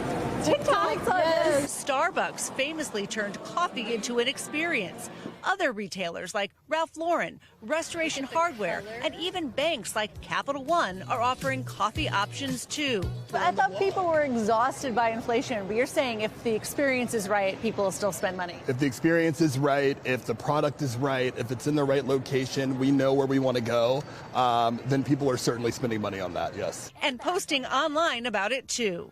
Yes. Starbucks famously turned coffee into an experience. Other retailers like Ralph Lauren, Restoration Hardware, and even banks like Capital One are offering coffee options too. But I thought people were exhausted by inflation, but you're saying if the experience is right, people will still spend money. If the experience is right, if the product is right, if it's in the right location, we know where we want to go, then people are certainly spending money on that, yes. And posting online about it too.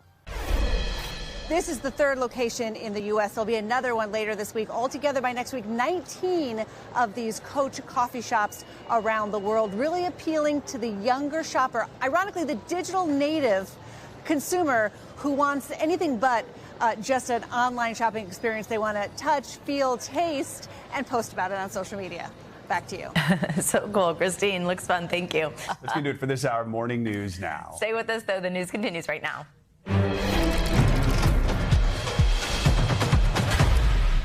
This is the third location in the U.S. There'll be another one later this week. Altogether, by next week, 19 of these Coach coffee shops around the world, really appealing to the younger shopper. Ironically, the digital native consumer who wants anything but just an online shopping experience. They want to touch, feel, taste, and post about it on social media. Back to you. So cool. Christine, looks fun. Thank you. That's going to do it for this hour of Morning News Now. Stay with us, though. The news continues right now.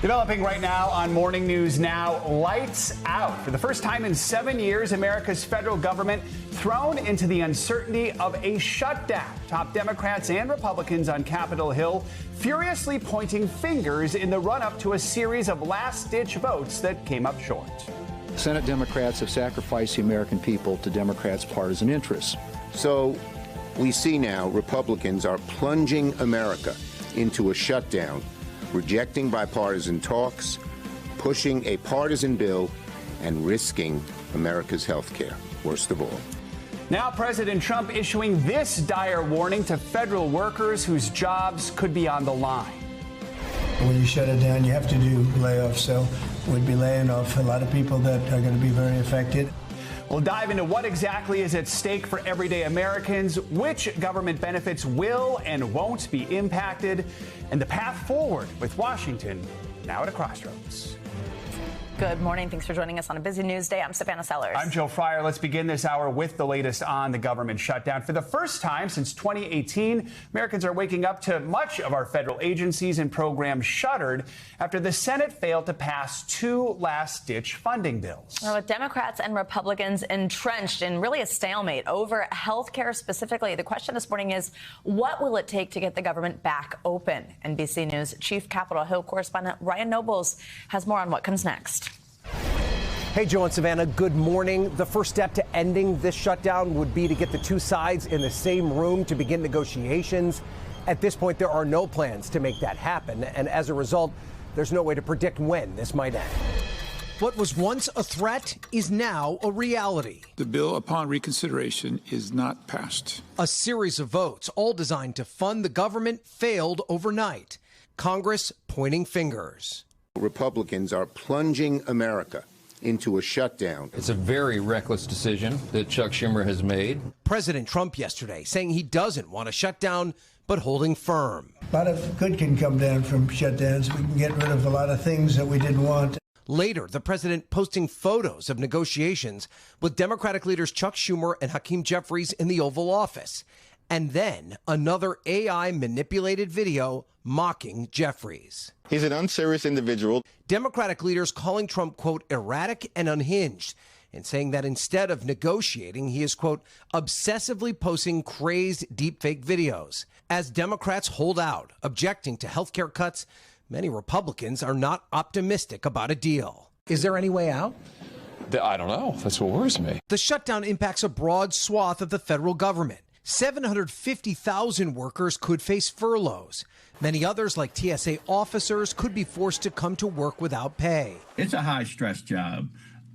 Developing right now on Morning News Now, lights out. For the first time in 7 years, America's federal government thrown into the uncertainty of a shutdown. Top Democrats and Republicans on Capitol Hill furiously pointing fingers in the run-up to a series of last-ditch votes that came up short. Senate Democrats have sacrificed the American people to Democrats' partisan interests. So we see now Republicans are plunging America into a shutdown, rejecting bipartisan talks, pushing a partisan bill, and risking America's health care, worst of all. Now President Trump issuing this dire warning to federal workers whose jobs could be on the line. When you shut it down, you have to do layoffs, so we'd be laying off a lot of people that are going to be very affected. We'll dive into what exactly is at stake for everyday Americans, which government benefits will and won't be impacted, and the path forward with Washington now at a crossroads. Good morning. Thanks for joining us on a busy news day. I'm Savannah Sellers. I'm Joe Fryer. Let's begin this hour with the latest on the government shutdown. For the first time since 2018, Americans are waking up to much of our federal agencies and programs shuttered after the Senate failed to pass two last-ditch funding bills. Well, with Democrats and Republicans entrenched in really a stalemate over health care specifically, the question this morning is, what will it take to get the government back open? NBC News Chief Capitol Hill correspondent Ryan Nobles has more on what comes next. Hey, Joe and Savannah, good morning. The first step to ending this shutdown would be to get the two sides in the same room to begin negotiations. At this point, there are no plans to make that happen, and as a result, there's no way to predict when this might end. What was once a threat is now a reality. The bill upon reconsideration is not passed. A series of votes, all designed to fund the government, failed overnight. Congress pointing fingers. Republicans are plunging America into a shutdown. It's a very reckless decision that Chuck Schumer has made. President Trump yesterday saying he doesn't want a shutdown, but holding firm. A lot of good can come down from shutdowns. We can get rid of a lot of things that we didn't want. Later, the president posting photos of negotiations with Democratic leaders Chuck Schumer and Hakeem Jeffries in the Oval Office. And then another AI-manipulated video mocking Jeffries. He's an unserious individual. Democratic leaders calling Trump, quote, erratic and unhinged, and saying that instead of negotiating, he is, quote, obsessively posting crazed deepfake videos. As Democrats hold out, objecting to health care cuts, many Republicans are not optimistic about a deal. Is there any way out? I don't know. That's what worries me. The shutdown impacts a broad swath of the federal government. 750,000 workers could face furloughs. Many others, like TSA officers, could be forced to come to work without pay. It's a high-stress job.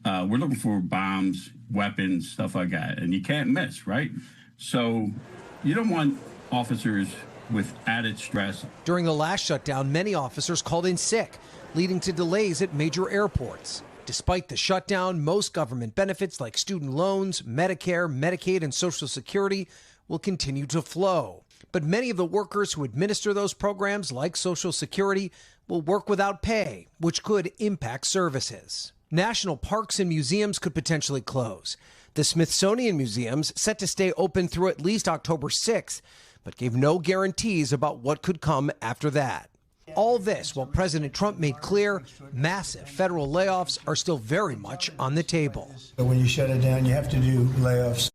We're looking for bombs, weapons, stuff like that, and you can't miss, right? So you don't want officers with added stress. During the last shutdown, many officers called in sick, leading to delays at major airports. Despite the shutdown, most government benefits like student loans, Medicare, Medicaid, and Social Security will continue to flow. But many of the workers who administer those programs, like Social Security, will work without pay, which could impact services. National parks and museums could potentially close. The Smithsonian Museum's set to stay open through at least October 6th, but gave no guarantees about what could come after that. All this while President Trump made clear massive federal layoffs are still very much on the table. When you shut it down, you have to do layoffs.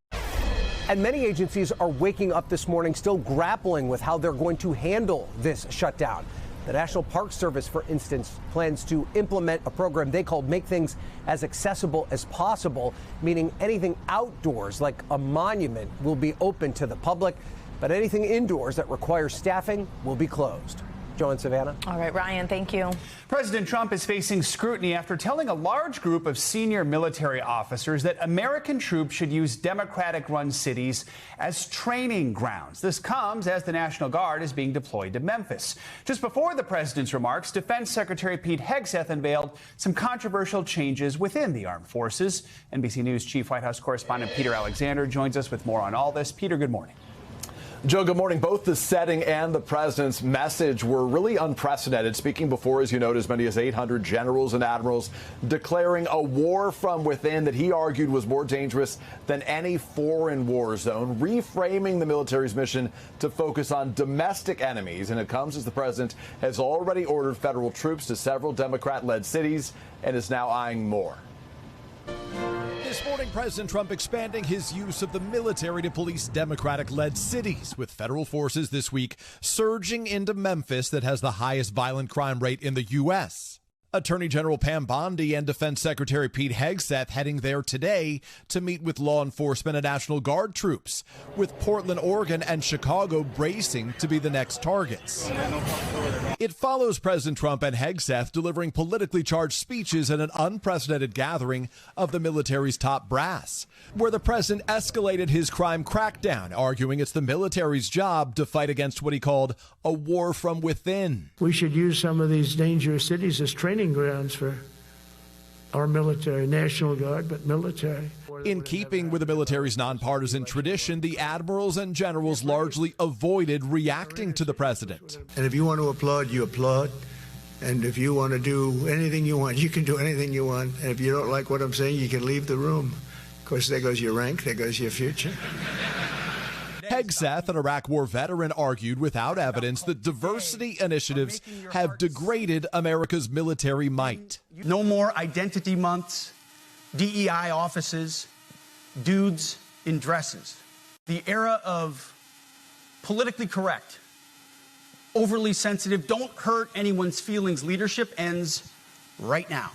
And many agencies are waking up this morning still grappling with how they're going to handle this shutdown. The National Park Service, for instance, plans to implement a program they called Make Things as Accessible as Possible, meaning anything outdoors like a monument will be open to the public, but anything indoors that requires staffing will be closed. Joe and Savannah. All right, Ryan, thank you. President Trump is facing scrutiny after telling a large group of senior military officers that American troops should use Democratic-run cities as training grounds. This comes as the National Guard is being deployed to Memphis. Just before the president's remarks, Defense Secretary Pete Hegseth unveiled some controversial changes within the armed forces. NBC News Chief White House correspondent Peter Alexander joins us with more on all this. Peter, good morning. Joe, good morning. Both the setting and the president's message were really unprecedented, speaking before, as you note, as many as 800 generals and admirals declaring a war from within that he argued was more dangerous than any foreign war zone, reframing the military's mission to focus on domestic enemies. And it comes as the president has already ordered federal troops to several Democrat-led cities and is now eyeing more. This morning, President Trump expanding his use of the military to police Democratic-led cities, with federal forces this week surging into Memphis that has the highest violent crime rate in the U.S. Attorney General Pam Bondi and Defense Secretary Pete Hegseth heading there today to meet with law enforcement and National Guard troops, with Portland, Oregon and Chicago bracing to be the next targets. It follows President Trump and Hegseth delivering politically charged speeches at an unprecedented gathering of the military's top brass, where the president escalated his crime crackdown, arguing it's the military's job to fight against what he called a war from within. We should use some of these dangerous cities as training grounds for our military, National Guard, but military. In keeping with the military's nonpartisan tradition, the admirals and generals largely avoided reacting to the president. And if you want to applaud, you applaud. And if you want to do anything you want, you can do anything you want. And if you don't like what I'm saying, you can leave the room. Of course, there goes your rank, there goes your future. Hegseth, an Iraq War veteran, argued without evidence that diversity initiatives have degraded America's military might. No more identity months, DEI offices, dudes in dresses. The era of politically correct, overly sensitive, don't hurt anyone's feelings leadership ends right now.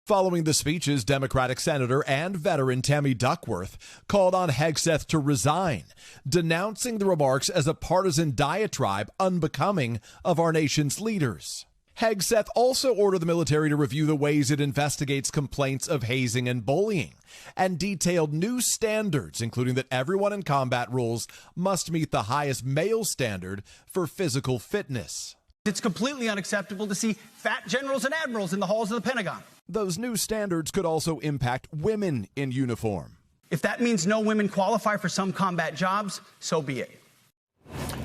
Following the speeches, Democratic Senator and veteran Tammy Duckworth called on Hegseth to resign, denouncing the remarks as a partisan diatribe unbecoming of our nation's leaders. Hegseth also ordered the military to review the ways it investigates complaints of hazing and bullying, and detailed new standards, including that everyone in combat roles must meet the highest male standard for physical fitness. It's completely unacceptable to see fat generals and admirals in the halls of the Pentagon. Those new standards could also impact women in uniform. If that means no women qualify for some combat jobs, so be it.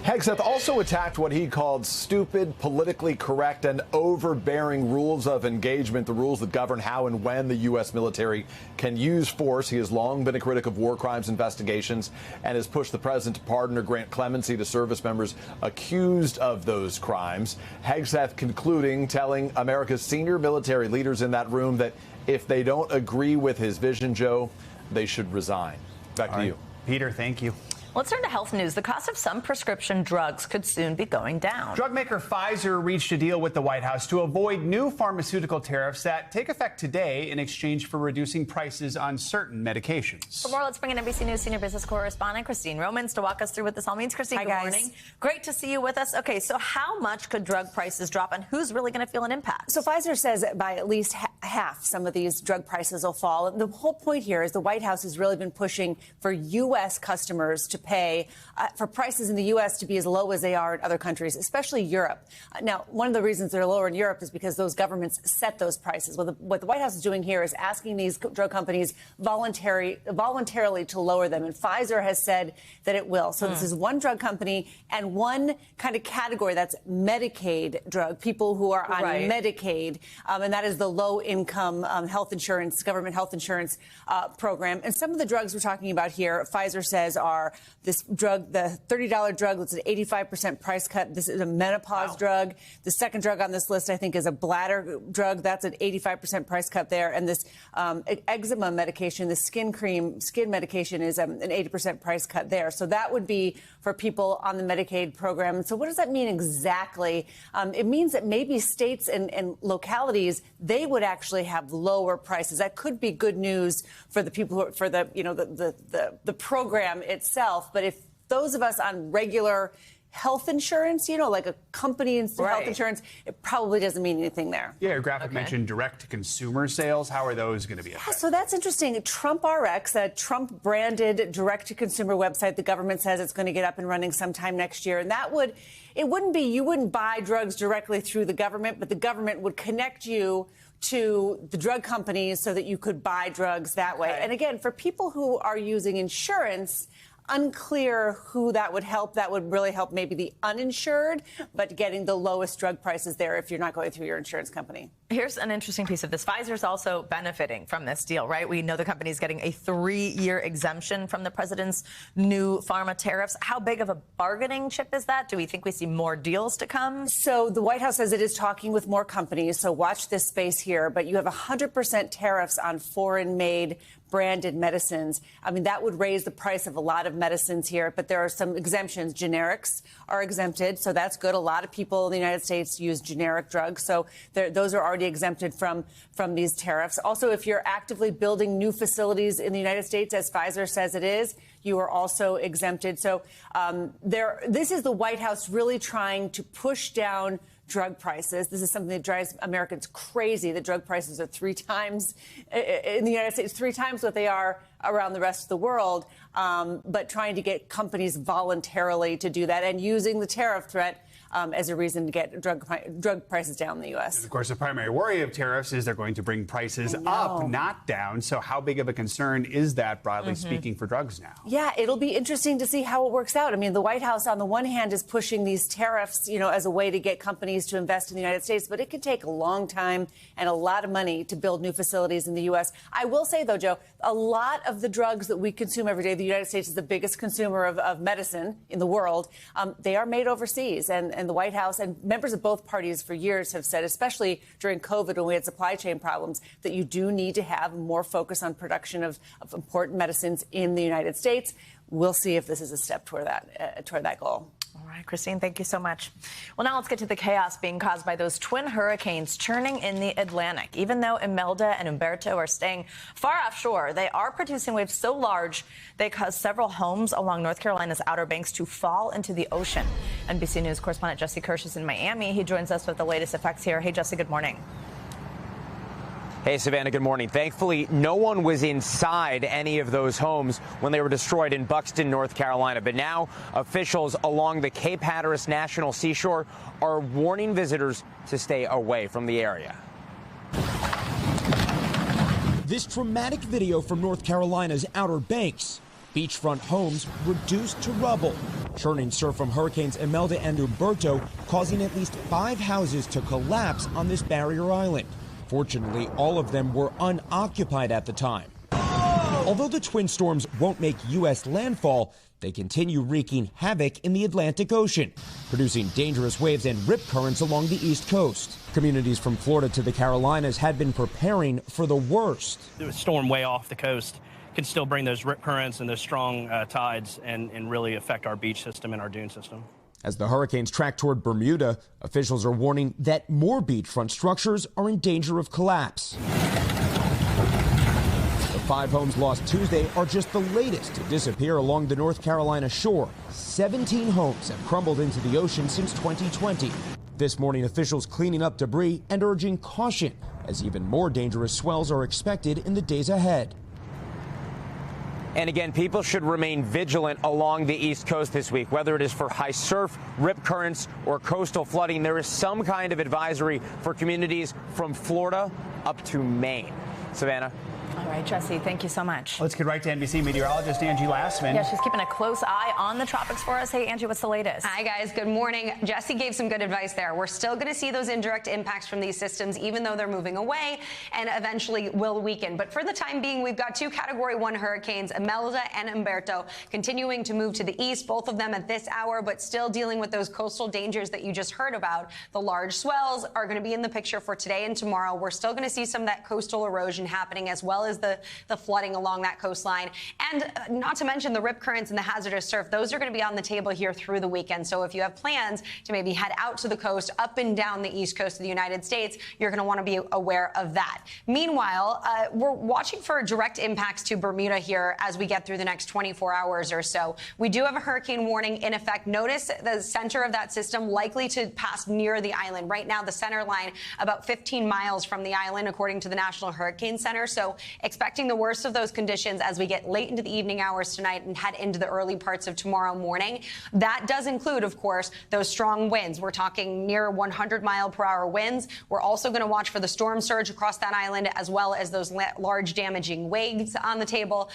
Hegseth also attacked what he called stupid, politically correct, and overbearing rules of engagement, the rules that govern how and when the U.S. military can use force. He has long been a critic of war crimes investigations and has pushed the president to pardon or grant clemency to service members accused of those crimes. Hegseth concluding, telling America's senior military leaders in that room that if they don't agree with his vision, Joe, they should resign. Back to you. Peter, thank you. Let's turn to health news. The cost of some prescription drugs could soon be going down. Drug maker Pfizer reached a deal with the White House to avoid new pharmaceutical tariffs that take effect today in exchange for reducing prices on certain medications. For more, let's bring in NBC News senior business correspondent Christine Romans to walk us through what this all means. Christine, Hi, good guys. morning. Great to see you with us. Okay, so how much could drug prices drop, and who's really going to feel an impact? So Pfizer says that by at least half some of these drug prices will fall. The whole point here is the White House has really been pushing for U.S. customers to pay for prices in the U.S. to be as low as they are in other countries, especially Europe. Now, one of the reasons they're lower in Europe is because those governments set those prices. What the White House is doing here is asking these drug companies voluntarily to lower them, and Pfizer has said that it will. So this is one drug company and one kind of category, that's Medicaid drug, people who are on Medicaid, and that is the low-income health insurance, government health insurance program. And some of the drugs we're talking about here, Pfizer says, are this drug, the $30 drug that's an 85% price cut. This is a menopause drug. The second drug on this list, I think, is a bladder drug. That's an 85% price cut there. And this eczema medication, the skin medication, is an 80% price cut there. So that would be for people on the Medicaid program. So what does that mean exactly? It means that maybe states and localities, they would actually have lower prices. That could be good news for the people who, for the program itself. But if those of us on regular health insurance, like a company health insurance, it probably doesn't mean anything there. Yeah, your graphic mentioned direct-to-consumer sales. How are those going to be affected? Yeah, so that's interesting. Trump RX, a Trump-branded direct-to-consumer website, the government says it's going to get up and running sometime next year. And you wouldn't buy drugs directly through the government, but the government would connect you to the drug companies so that you could buy drugs that way. And again, for people who are using insurance, unclear who that would help. That would really help maybe the uninsured, but getting the lowest drug prices there if you're not going through your insurance company. Here's an interesting piece of this. Pfizer's also benefiting from this deal, right? We know the company's getting a 3-year exemption from the president's new pharma tariffs. How big of a bargaining chip is that? Do we think we see more deals to come? So the White House says it is talking with more companies, so watch this space here. But you have 100% tariffs on foreign-made branded medicines. I mean, that would raise the price of a lot of medicines here, but there are some exemptions. Generics are exempted, so that's good. A lot of people in the United States use generic drugs, so those are already exempted from these tariffs. Also, if you're actively building new facilities in the United States, as Pfizer says it is, you are also exempted. So this is the White House really trying to push down drug prices. This is something that drives Americans crazy. The drug prices are 3 times in the United States, 3 times what they are around the rest of the world, but trying to get companies voluntarily to do that and using the tariff threat as a reason to get drug prices down in the U.S. And of course, the primary worry of tariffs is they're going to bring prices up, not down. So how big of a concern is that, broadly speaking, for drugs now? Yeah, it'll be interesting to see how it works out. I mean, the White House, on the one hand, is pushing these tariffs, as a way to get companies to invest in the United States, but it could take a long time and a lot of money to build new facilities in the U.S. I will say, though, Joe, a lot of the drugs that we consume every day, the United States is the biggest consumer of medicine in the world. They are made overseas, and the White House and members of both parties for years have said, especially during COVID when we had supply chain problems, that you do need to have more focus on production of important medicines in the United States. We'll see if this is a step toward that goal. All right, Christine, thank you so much. Well, now let's get to the chaos being caused by those twin hurricanes churning in the Atlantic. Even though Imelda and Umberto are staying far offshore, they are producing waves so large they cause several homes along North Carolina's Outer Banks to fall into the ocean. NBC News correspondent Jesse Kirsch is in Miami. He joins us with the latest effects here. Hey, Jesse, good morning. Hey, Savannah, good morning. Thankfully, no one was inside any of those homes when they were destroyed in Buxton, North Carolina. But now officials along the Cape Hatteras National Seashore are warning visitors to stay away from the area. This dramatic video from North Carolina's Outer Banks. Beachfront homes reduced to rubble. Churning surf from hurricanes Imelda and Umberto causing at least 5 houses to collapse on this barrier island. Fortunately, all of them were unoccupied at the time. Although the twin storms won't make U.S. landfall, they continue wreaking havoc in the Atlantic Ocean, producing dangerous waves and rip currents along the East Coast. Communities from Florida to the Carolinas had been preparing for the worst. The storm way off the coast can still bring those rip currents and those strong tides and really affect our beach system and our dune system. As the hurricanes track toward Bermuda, officials are warning that more beachfront structures are in danger of collapse. The 5 homes lost Tuesday are just the latest to disappear along the North Carolina shore. 17 homes have crumbled into the ocean since 2020. This morning, officials cleaning up debris and urging caution as even more dangerous swells are expected in the days ahead. And again, people should remain vigilant along the East Coast this week, whether it is for high surf, rip currents, or coastal flooding. There is some kind of advisory for communities from Florida up to Maine. Savannah. All right, Jesse, thank you so much. Let's get right to NBC meteorologist Angie Lassman. Yeah, she's keeping a close eye on the tropics for us. Hey, Angie, what's the latest? Hi, guys. Good morning. Jesse gave some good advice there. We're still going to see those indirect impacts from these systems, even though they're moving away and eventually will weaken. But for the time being, we've got 2 Category 1 hurricanes, Imelda and Umberto, continuing to move to the east, both of them at this hour, but still dealing with those coastal dangers that you just heard about. The large swells are going to be in the picture for today and tomorrow. We're still going to see some of that coastal erosion happening, as well well as the flooding along that coastline. And not to mention the rip currents and the hazardous surf. Those are going to be on the table here through the weekend. So if you have plans to maybe head out to the coast, up and down the east coast of the United States, you're going to want to be aware of that. Meanwhile, we're watching for direct impacts to Bermuda here as we get through the next 24 hours or so. We do have a hurricane warning in effect. Notice the center of that system likely to pass near the island. Right now, the center line about 15 miles from the island, according to the National Hurricane Center. So expecting the worst of those conditions as we get late into the evening hours tonight and head into the early parts of tomorrow morning. That does include, of course, those strong winds. We're talking near 100-mile-per-hour winds. We're also going to watch for the storm surge across that island, as well as those large damaging waves on the table,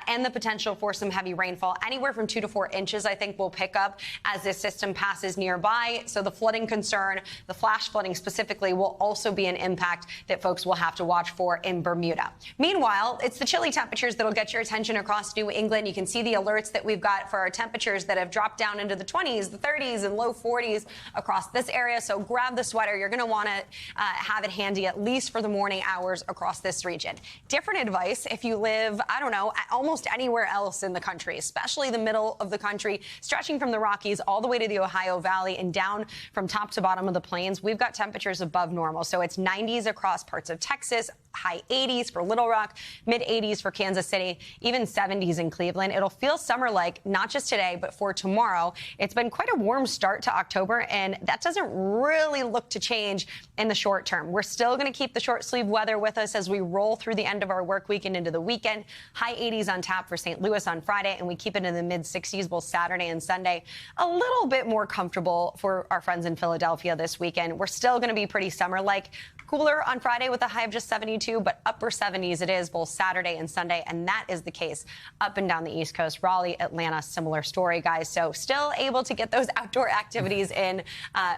and the potential for some heavy rainfall. Anywhere from 2 to 4 inches, I think, will pick up as this system passes nearby. So the flooding concern, the flash flooding specifically, will also be an impact that folks will have to watch for in Bermuda. Meanwhile, it's the chilly temperatures that'll get your attention across New England. You can see the alerts that we've got for our temperatures that have dropped down into the 20s, the 30s, and low 40s across this area. So grab the sweater. You're going to want to have it handy, at least for the morning hours across this region. Different advice if you live, I don't know, almost anywhere else in the country, especially the middle of the country, stretching from the Rockies all the way to the Ohio Valley and down from top to bottom of the plains. We've got temperatures above normal. So it's 90s across parts of Texas, high 80s for Little Rock, mid 80s for Kansas City, even 70s in Cleveland. It'll feel summer-like, not just today, but for tomorrow. It's been quite a warm start to October, and that doesn't really look to change in the short term. We're still going to keep the short sleeve weather with us as we roll through the end of our work week and into the weekend. High 80s on tap for St. Louis on Friday, and we keep it in the mid 60s both Saturday and Sunday. A little bit more comfortable for our friends in Philadelphia this weekend. We're still going to be pretty summer-like. Cooler on Friday with a high of just 72, but upper 70s it is both Saturday and Sunday, and that is the case up and down the East Coast. Raleigh, Atlanta, similar story, guys. So still able to get those outdoor activities in,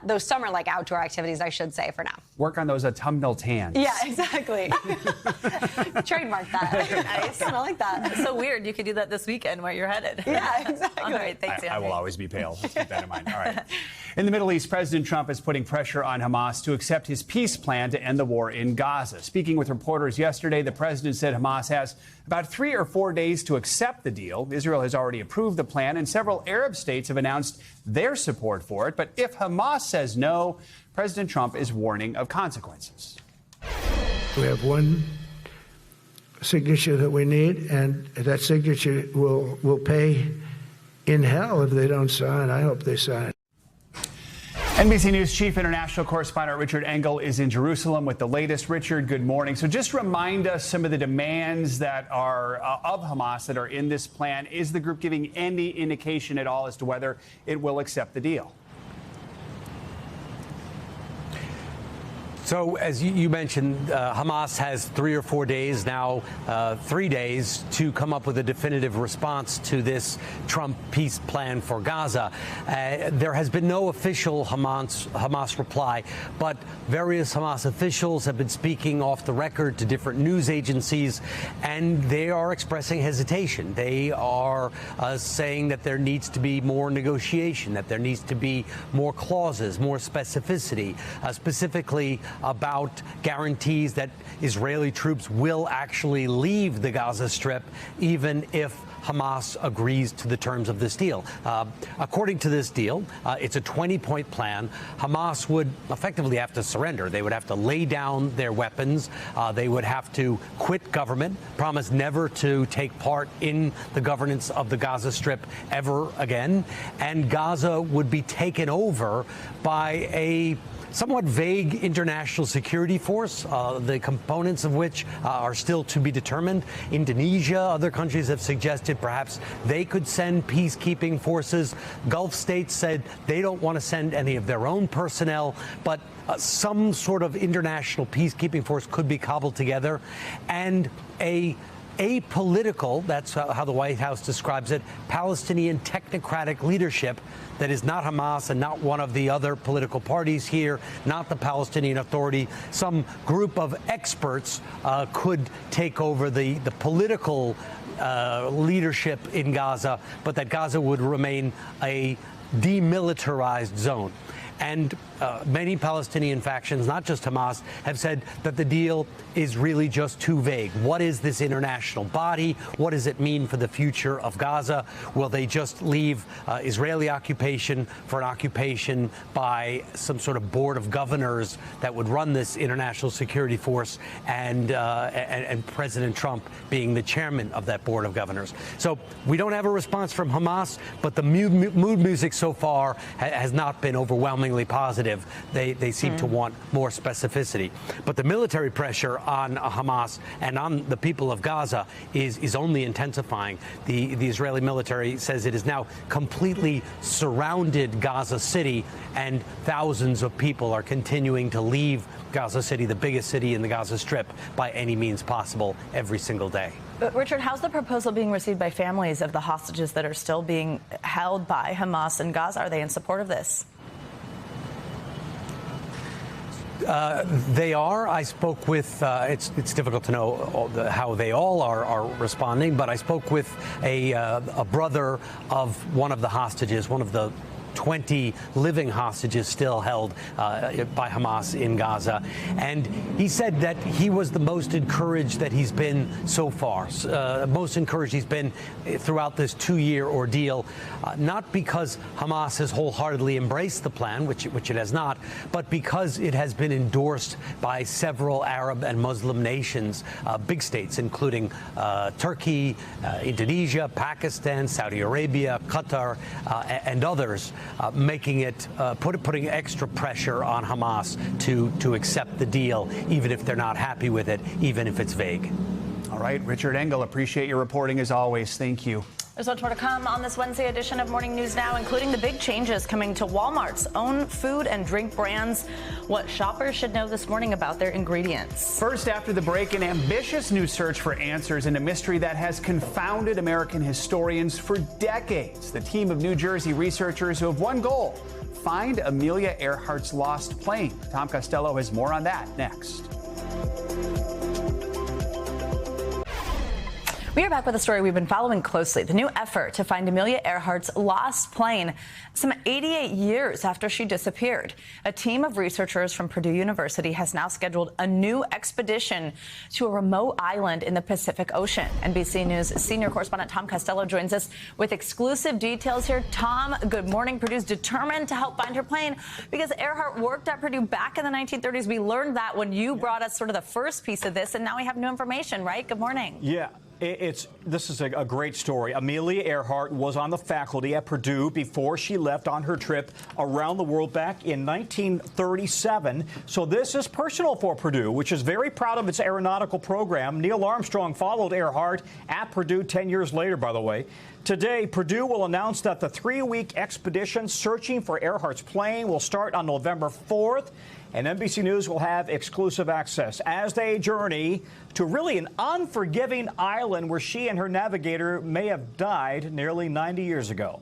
those summer-like outdoor activities, I should say, for now. Work on those autumnal tans. Yeah, exactly. Trademark that. Nice. I like that. It's so weird. You could do that this weekend where you're headed. Yeah, exactly. All right, thanks, I will always be pale. Let's keep that in mind. All right. In the Middle East, President Trump is putting pressure on Hamas to accept his peace plan to end the war in Gaza. Speaking with reporters yesterday, the president said Hamas has about 3 or 4 days to accept the deal. Israel has already approved the plan, and several Arab states have announced their support for it. But if Hamas says no, President Trump is warning of consequences. We have one signature that we need, and that signature will pay in hell if they don't sign. I hope they sign. NBC News chief international correspondent Richard Engel is in Jerusalem with the latest. Richard, good morning. So just remind us some of the demands that are of Hamas that are in this plan. Is the group giving any indication at all as to whether it will accept the deal? So, as you mentioned, Hamas has 3 or 4 days now, 3 days to come up with a definitive response to this Trump peace plan for Gaza. There has been no official Hamas reply, but various Hamas officials have been speaking off the record to different news agencies, and they are expressing hesitation. They are saying that there needs to be more negotiation, that there needs to be more clauses, more specificity, specifically about guarantees that Israeli troops will actually leave the Gaza Strip, even if Hamas agrees to the terms of this deal. According to this deal, it's a 20-point plan. Hamas would effectively have to surrender. They would have to lay down their weapons. They would have to quit government, promise never to take part in the governance of the Gaza Strip ever again. And Gaza would be taken over by a somewhat vague international security force, the components of which are still to be determined. Indonesia, other countries have suggested perhaps they could send peacekeeping forces. Gulf states said they don't want to send any of their own personnel, but some sort of international peacekeeping force could be cobbled together. And apolitical, that's how the White House describes it, Palestinian technocratic leadership that is not Hamas and not one of the other political parties here, not the Palestinian Authority. Some group of experts could take over the political leadership in Gaza, but that Gaza would remain a demilitarized zone. And many Palestinian factions, not just Hamas, have said that the deal is really just too vague. What is this international body? What does it mean for the future of Gaza? Will they just leave Israeli occupation for an occupation by some sort of board of governors that would run this international security force, and President Trump being the chairman of that board of governors? So we don't have a response from Hamas, but the mood music so far has not been overwhelmingly positive. They seem to want more specificity. But the military pressure on Hamas and on the people of Gaza is only intensifying. The Israeli military says it has now completely surrounded Gaza City, and thousands of people are continuing to leave Gaza City, the biggest city in the Gaza Strip, by any means possible every single day. But Richard, how's the proposal being received by families of the hostages that are still being held by Hamas in Gaza? Are they in support of this? They are. I spoke with, it's difficult to know how they all are responding, but I spoke with a brother of one of the hostages, one of the 20 living hostages still held by Hamas in Gaza. And he said that he was the most encouraged that he's been so far, most encouraged he's been throughout this 2-year ordeal, not because Hamas has wholeheartedly embraced the plan, which it has not, but because it has been endorsed by several Arab and Muslim nations, big states, including Turkey, Indonesia, Pakistan, Saudi Arabia, Qatar, and others. Making it putting extra pressure on Hamas to accept the deal, even if they're not happy with it, even if it's vague. All right, Richard Engel, appreciate your reporting as always. Thank you. There's much more to come on this Wednesday edition of Morning News Now, including the big changes coming to Walmart's own food and drink brands, what shoppers should know this morning about their ingredients. First, after the break, an ambitious new search for answers in a mystery that has confounded American historians for decades. The team of New Jersey researchers who have one goal: find Amelia Earhart's lost plane. Tom Costello has more on that next. We are back with a story we've been following closely. The new effort to find Amelia Earhart's lost plane some 88 years after she disappeared. A team of researchers from Purdue University has now scheduled a new expedition to a remote island in the Pacific Ocean. NBC News senior correspondent Tom Costello joins us with exclusive details here. Tom, good morning. Purdue's determined to help find her plane because Earhart worked at Purdue back in the 1930s. We learned that when you brought us sort of the first piece of this, and now we have new information, right? Good morning. Yeah. This is a great story. Amelia Earhart was on the faculty at Purdue before she left on her trip around the world back in 1937. So this is personal for Purdue, which is very proud of its aeronautical program. Neil Armstrong followed Earhart at Purdue 10 years later, by the way. Today, Purdue will announce that the 3-week expedition searching for Earhart's plane will start on November 4th. And NBC News will have exclusive access as they journey to really an unforgiving island where she and her navigator may have died nearly 90 years ago.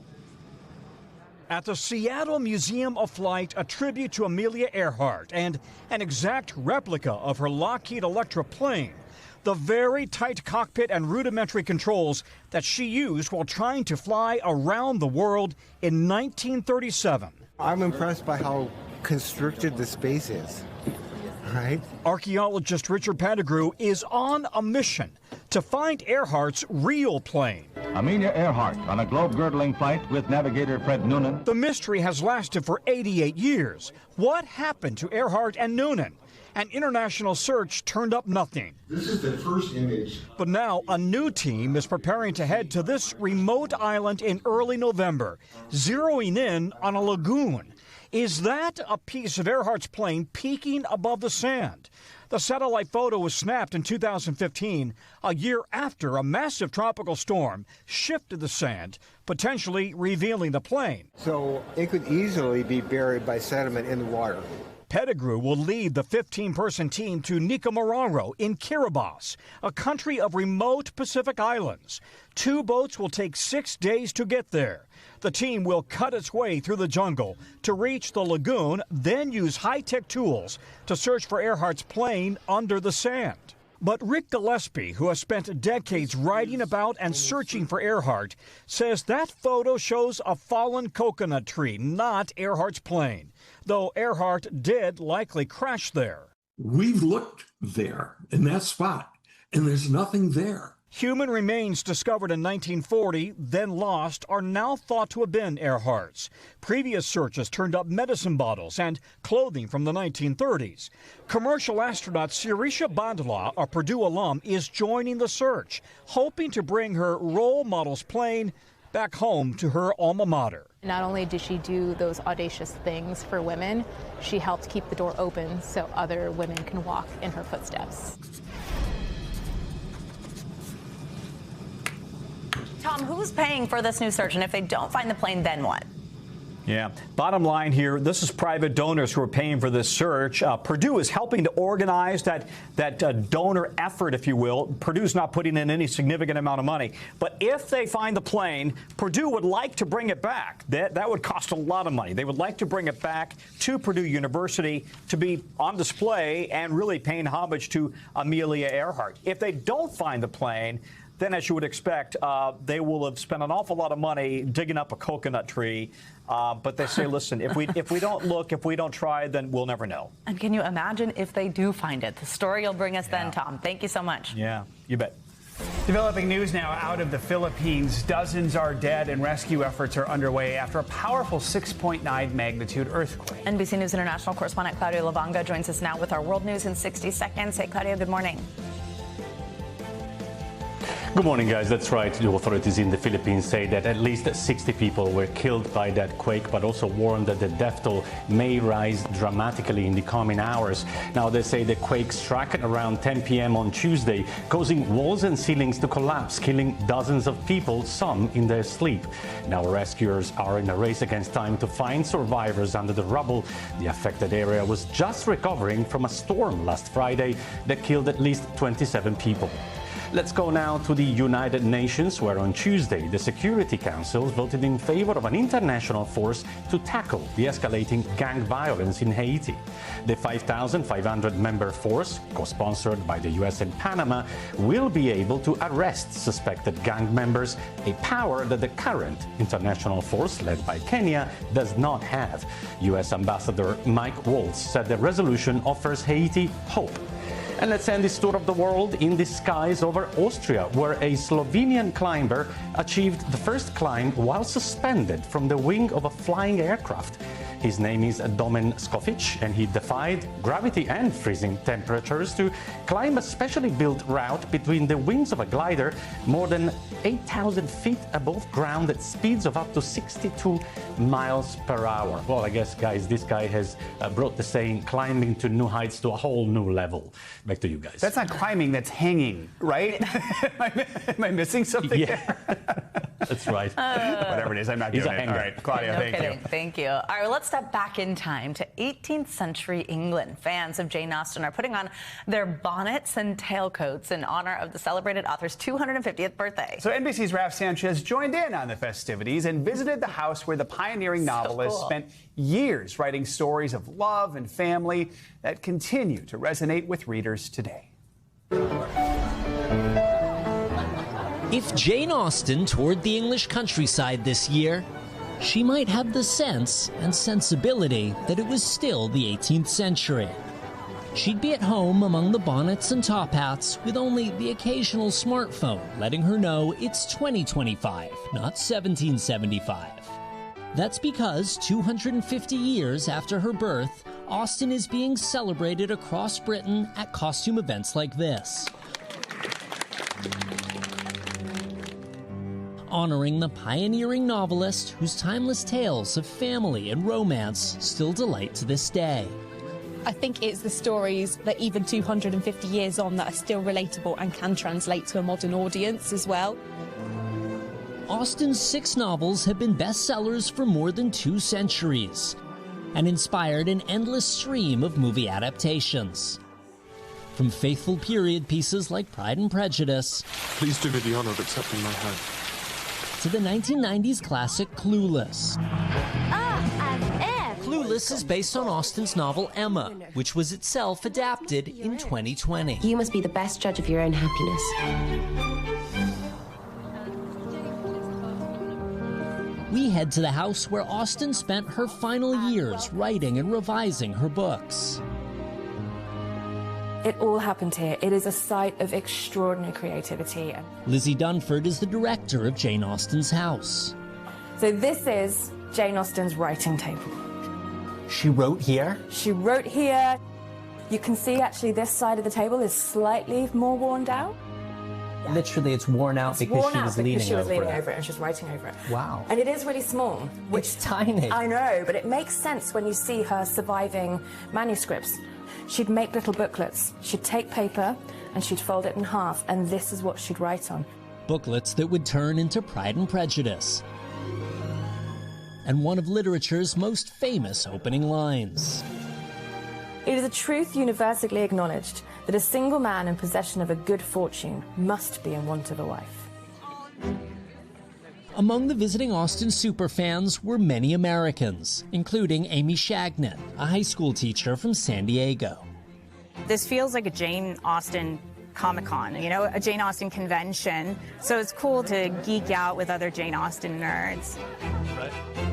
At the Seattle Museum of Flight, a tribute to Amelia Earhart and an exact replica of her Lockheed Electra plane. The very tight cockpit and rudimentary controls that she used while trying to fly around the world in 1937. I'm impressed by how constricted the space is, right? Archaeologist Richard Pettigrew is on a mission to find Earhart's real plane. Amelia Earhart on a globe-girdling flight with navigator Fred Noonan. The mystery has lasted for 88 years. What happened to Earhart and Noonan? An international search turned up nothing. This is the first image. But now a new team is preparing to head to this remote island in early November, zeroing in on a lagoon. Is that a piece of Earhart's plane peeking above the sand? The satellite photo was snapped in 2015, a year after a massive tropical storm shifted the sand, potentially revealing the plane. So it could easily be buried by sediment in the water. Pettigrew will lead the 15-person team to Nicomararo in Kiribati, a country of remote Pacific islands. 2 boats will take 6 days to get there. The team will cut its way through the jungle to reach the lagoon, then use high-tech tools to search for Earhart's plane under the sand. But Rick Gillespie, who has spent decades writing about and searching for Earhart, says that photo shows a fallen coconut tree, not Earhart's plane. though Earhart did likely crash there. We've looked there in that spot, and there's nothing there. Human remains discovered in 1940, then lost, are now thought to have been Earhart's. Previous searches turned up medicine bottles and clothing from the 1930s. Commercial astronaut Sirisha Bandla, a Purdue alum, is joining the search, hoping to bring her role model's plane back home to her alma mater. Not only did she do those audacious things for women, she helped keep the door open so other women can walk in her footsteps. Tom, who's paying for this new search? And if they don't find the plane, then what? Yeah. Bottom line here, this is private donors who are paying for this search. Purdue is helping to organize that donor effort, if you will. Purdue's not putting in any significant amount of money. But if they find the plane, Purdue would like to bring it back. That would cost a lot of money. They would like to bring it back to Purdue University to be on display and really paying homage to Amelia Earhart. If they don't find the plane, then, as you would expect, they will have spent an awful lot of money digging up a coconut tree. But they say, listen, if we don't look, if we don't try, then we'll never know. And can you imagine if they do find it? The story you'll bring us then, Tom. Thank you so much. Yeah, you bet. Developing news now out of the Philippines. Dozens are dead and rescue efforts are underway after a powerful 6.9 magnitude earthquake. NBC News International correspondent Claudia Lavanga joins us now with our world news in 60 seconds. Hey, Claudia, good morning. Good morning, guys. That's right. The authorities in the Philippines say that at least 60 people were killed by that quake, but also warned that the death toll may rise dramatically in the coming hours. Now, they say the quake struck at around 10 p.m. on Tuesday, causing walls and ceilings to collapse, killing dozens of people, some in their sleep. Now, rescuers are in a race against time to find survivors under the rubble. The affected area was just recovering from a storm last Friday that killed at least 27 people. Let's go now to the United Nations, where on Tuesday the Security Council voted in favor of an international force to tackle the escalating gang violence in Haiti. The 5,500-member force, co-sponsored by the U.S. and Panama, will be able to arrest suspected gang members, a power that the current international force, led by Kenya, does not have. U.S. Ambassador Mike Waltz said the resolution offers Haiti hope. And let's end this tour of the world in the skies over Austria, where a Slovenian climber achieved the first climb while suspended from the wing of a flying aircraft. His name is Domen Skofic, and he defied gravity and freezing temperatures to climb a specially built route between the wings of a glider more than 8,000 feet above ground at speeds of up to 62 miles per hour. Well, I guess, guys, this guy has brought the saying, climbing to new heights, to a whole new level. Back to you guys. That's not climbing, that's hanging, right? Am I missing something there? That's right. Whatever it is, I'm not doing it. All right, Claudia, No thank kidding. you. Thank you. All right, well, let's step back in time to 18th century England. Fans of Jane Austen are putting on their bonnets and tailcoats in honor of the celebrated author's 250th birthday. So NBC's Raf Sanchez joined in on the festivities and visited the house where the pioneering novelist spent years writing stories of love and family that continue to resonate with readers today. If Jane Austen toured the English countryside this year, she might have the sense and sensibility that it was still the 18th century. She'd be at home among the bonnets and top hats with only the occasional smartphone letting her know it's 2025, not 1775. That's because 250 years after her birth, Austen is being celebrated across Britain at costume events like this, honoring the pioneering novelist whose timeless tales of family and romance still delight to this day. I think it's the stories that even 250 years on that are still relatable and can translate to a modern audience as well. Austen's 6 novels have been bestsellers for more than 2 centuries and inspired an endless stream of movie adaptations. From faithful period pieces like Pride and Prejudice, please do me the honor of accepting my hand, to the 1990s classic Clueless. Clueless is based on Austen's novel Emma, which was itself adapted in 2020. You must be the best judge of your own happiness. we head to the house where Austen spent her final years writing and revising her books. It all happened here. It is a site of extraordinary creativity. Lizzie Dunford is the director of Jane Austen's house. So this is Jane Austen's writing table. She wrote here? She wrote here. You can see actually this side of the table is slightly more worn down. Literally, it's worn out because she was leaning over it and she's writing over it. Wow. And it is really small. It's tiny. I know, but it makes sense when you see her surviving manuscripts. She'd make little booklets. She'd take paper and she'd fold it in half, and this is what she'd write on. Booklets that would turn into Pride and Prejudice. And one of literature's most famous opening lines. It is a truth universally acknowledged that a single man in possession of a good fortune must be in want of a wife. Among the visiting Austen superfans were many Americans, including Amy Shagnon, a high school teacher from San Diego. This feels like a Jane Austen Comic-Con, you know, a Jane Austen convention. So it's cool to geek out with other Jane Austen nerds.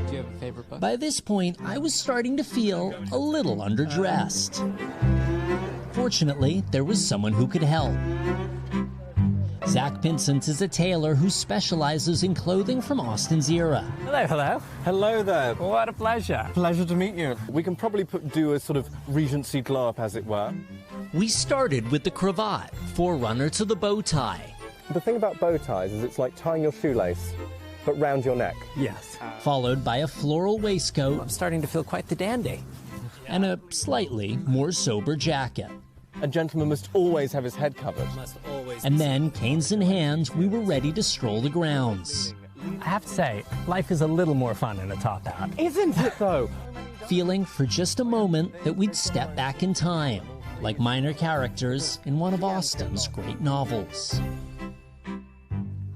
Do you have a favorite book? By this point, I was starting to feel a little underdressed. Fortunately, there was someone who could help. Zach Pinsent is a tailor who specializes in clothing from Austen's era. Hello, hello. Hello there. What a pleasure. Pleasure to meet you. We can probably do a sort of Regency glow up, as it were. We started with the cravat, forerunner to the bow tie. The thing about bow ties is it's like tying your shoelace, but round your neck. Yes. Followed by a floral waistcoat. I'm starting to feel quite the dandy. And a slightly more sober jacket. A gentleman must always have his head covered. And then, canes in hand, we were ready to stroll the grounds. I have to say, life is a little more fun in a top hat. Isn't it, though? Feeling for just a moment that we'd step back in time, like minor characters in one of Austen's great novels.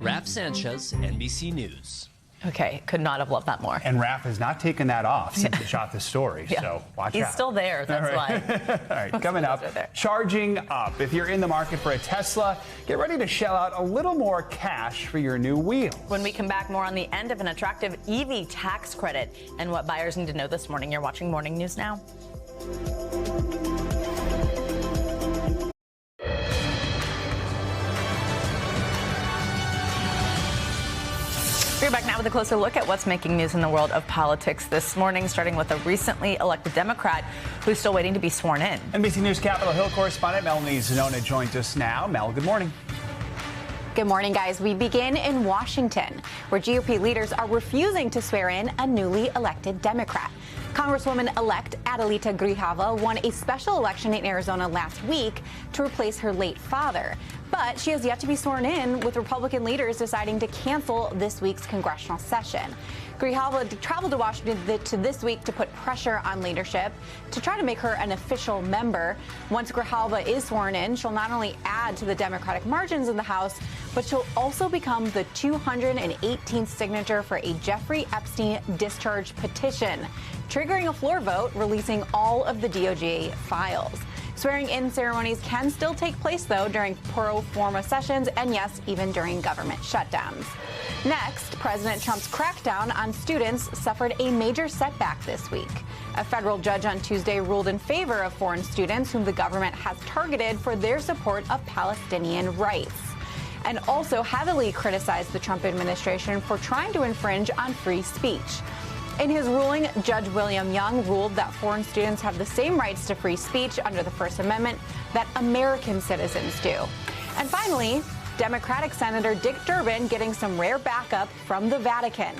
Raph Sanchez, NBC News. Okay, could not have loved that more. And Raph has not taken that off since he shot this story, so watch out. He's still there, that's why. All right, coming up, charging up. If you're in the market for a Tesla, get ready to shell out a little more cash for your new wheels. When we come back, more on the end of an attractive EV tax credit and what buyers need to know this morning. You're watching Morning News Now. We're back now with a closer look at what's making news in the world of politics this morning, starting with a recently elected Democrat who's still waiting to be sworn in. NBC News Capitol Hill correspondent Melanie Zanona joins us now. Mel, good morning. Good morning, guys. We begin in Washington, where GOP leaders are refusing to swear in a newly elected Democrat. Congresswoman-elect Adelita Grijalva won a special election in Arizona last week to replace her late father. But she has yet to be sworn in, with Republican leaders deciding to cancel this week's congressional session. Grijalva traveled to Washington this week to put pressure on leadership to try to make her an official member. Once Grijalva is sworn in, she'll not only add to the Democratic margins in the House, but she'll also become the 218th signature for a Jeffrey Epstein discharge petition, triggering a floor vote releasing all of the DOJ files. Swearing-in ceremonies can still take place, though, during pro forma sessions and, yes, even during government shutdowns. Next, President Trump's crackdown on students suffered a major setback this week. A federal judge on Tuesday ruled in favor of foreign students whom the government has targeted for their support of Palestinian rights, and also heavily criticized the Trump administration for trying to infringe on free speech. In his ruling, Judge William Young ruled that foreign students have the same rights to free speech under the First Amendment that American citizens do. And finally, Democratic Senator Dick Durbin getting some rare backup from the Vatican.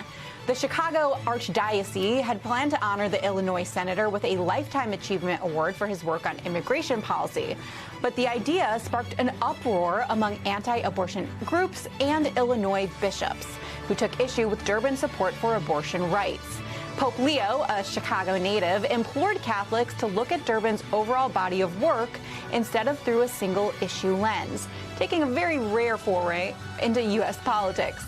The Chicago Archdiocese had planned to honor the Illinois senator with a Lifetime Achievement Award for his work on immigration policy. But the idea sparked an uproar among anti-abortion groups and Illinois bishops, who took issue with Durbin's support for abortion rights. Pope Leo, a Chicago native, implored Catholics to look at Durbin's overall body of work instead of through a single-issue lens, taking a very rare foray into U.S. politics.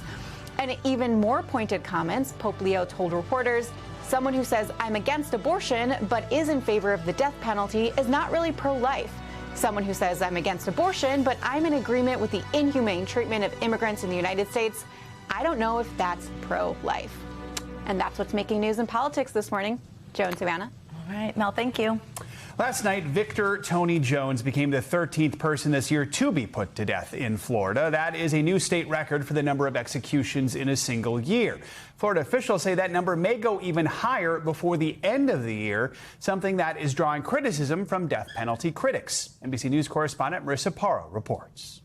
And even more pointed comments, Pope Leo told reporters, "Someone who says, 'I'm against abortion, but is in favor of the death penalty,' is not really pro-life. Someone who says, 'I'm against abortion, but I'm in agreement with the inhumane treatment of immigrants in the United States,' I don't know if that's pro-life." And that's what's making news in politics this morning. Joe and Savannah. All right, Mel, thank you. Last night, Victor Tony Jones became the 13th person this year to be put to death in Florida. That is a new state record for the number of executions in a single year. Florida officials say that number may go even higher before the end of the year, something that is drawing criticism from death penalty critics. NBC News correspondent Marissa Parra reports.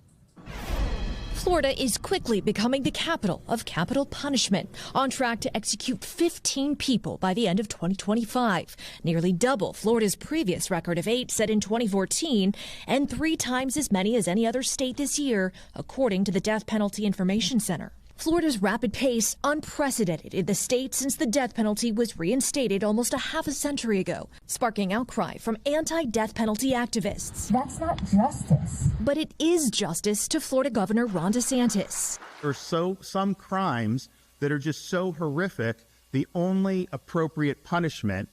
Florida is quickly becoming the capital of capital punishment, on track to execute 15 people by the end of 2025, nearly double Florida's previous record of 8 set in 2014, and 3 times as many as any other state this year, according to the Death Penalty Information Center. Florida's rapid pace, unprecedented in the state since the death penalty was reinstated almost a half a century ago, sparking outcry from anti-death penalty activists. That's not justice. But it is justice to Florida Governor Ron DeSantis. There's some crimes that are just so horrific, the only appropriate punishment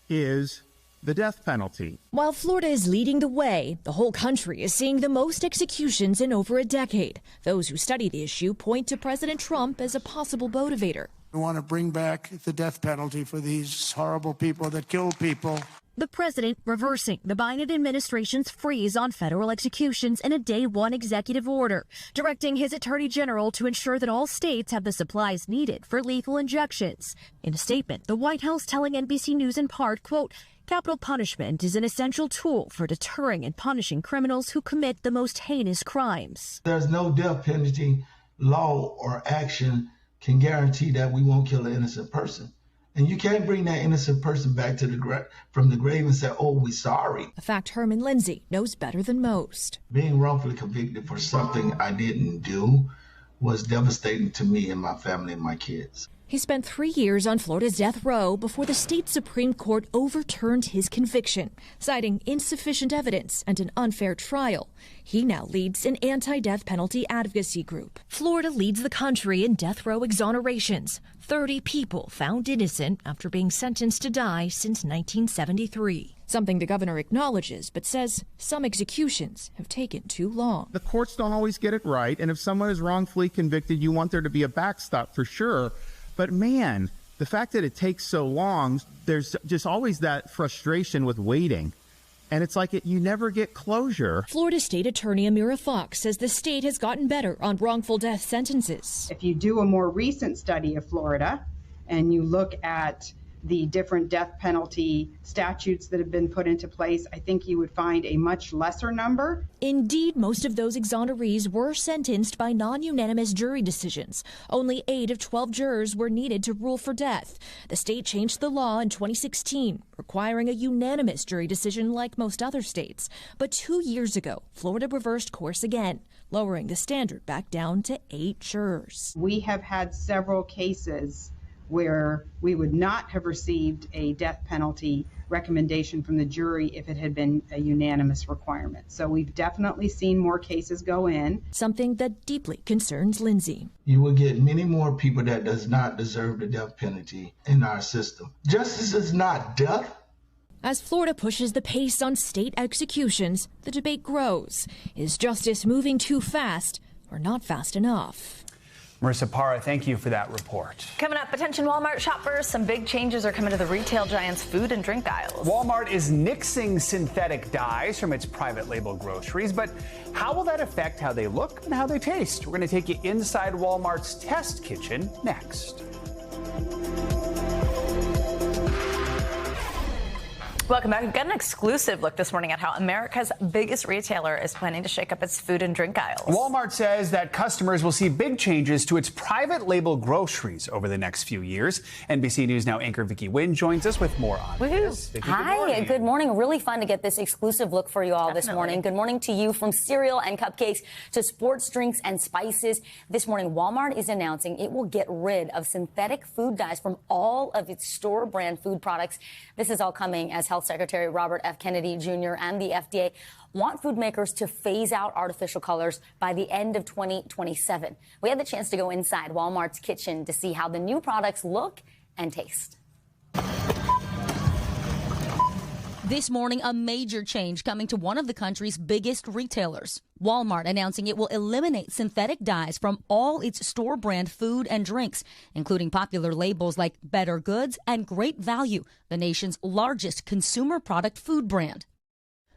is the death penalty. While Florida is leading the way, the whole country is seeing the most executions in over a decade. Those who study the issue point to President Trump as a possible motivator. We want to bring back the death penalty for these horrible people that kill people. The president reversing the Biden administration's freeze on federal executions in a day one executive order, directing his attorney general to ensure that all states have the supplies needed for lethal injections. In a statement, the White House telling NBC News in part, quote, "Capital punishment is an essential tool for deterring and punishing criminals who commit the most heinous crimes." There's no death penalty law or action can guarantee that we won't kill an innocent person. And you can't bring that innocent person back to from the grave and say, "Oh, we're sorry." A fact Herman Lindsay knows better than most. Being wrongfully convicted for something I didn't do was devastating to me and my family and my kids. He spent 3 years on Florida's death row before the state Supreme Court overturned his conviction, citing insufficient evidence and an unfair trial. He now leads an anti-death penalty advocacy group. Florida leads the country in death row exonerations. 30 people found innocent after being sentenced to die since 1973. Something the governor acknowledges, but says some executions have taken too long. The courts don't always get it right, and if someone is wrongfully convicted, you want there to be a backstop for sure. But man, the fact that it takes so long, there's just always that frustration with waiting. And it's like you never get closure. Florida State Attorney Amira Fox says the state has gotten better on wrongful death sentences. If you do a more recent study of Florida and you look at the different death penalty statutes that have been put into place, I think you would find a much lesser number. Indeed, most of those exonerees were sentenced by non-unanimous jury decisions. Only 8 of 12 jurors were needed to rule for death. The state changed the law in 2016, requiring a unanimous jury decision like most other states. But 2 years ago, Florida reversed course again, lowering the standard back down to 8 jurors. We have had several cases where we would not have received a death penalty recommendation from the jury if it had been a unanimous requirement. So we've definitely seen more cases go in. Something that deeply concerns Lindsay. You will get many more people that does not deserve the death penalty in our system. Justice is not death. As Florida pushes the pace on state executions, the debate grows. Is justice moving too fast or not fast enough? Marissa Parra, thank you for that report. Coming up, attention Walmart shoppers, some big changes are coming to the retail giant's food and drink aisles. Walmart is nixing synthetic dyes from its private label groceries, but how will that affect how they look and how they taste? We're going to take you inside Walmart's test kitchen next. Welcome back. We've got an exclusive look this morning at how America's biggest retailer is planning to shake up its food and drink aisles. Walmart says that customers will see big changes to its private label groceries over the next few years. NBC News Now anchor Vicki Nguyen joins us with more on this. Vicki, Hi, good morning. Really fun to get this exclusive look for you all this morning. Good morning to you, from cereal and cupcakes to sports drinks and spices. This morning, Walmart is announcing it will get rid of synthetic food dyes from all of its store brand food products. This is all coming as Health Secretary Robert F. Kennedy Jr. and the FDA want food makers to phase out artificial colors by the end of 2027. We had the chance to go inside Walmart's kitchen to see how the new products look and taste. This morning, a major change coming to one of the country's biggest retailers. Walmart announcing it will eliminate synthetic dyes from all its store brand food and drinks, including popular labels like Better Goods and Great Value, the nation's largest consumer product food brand.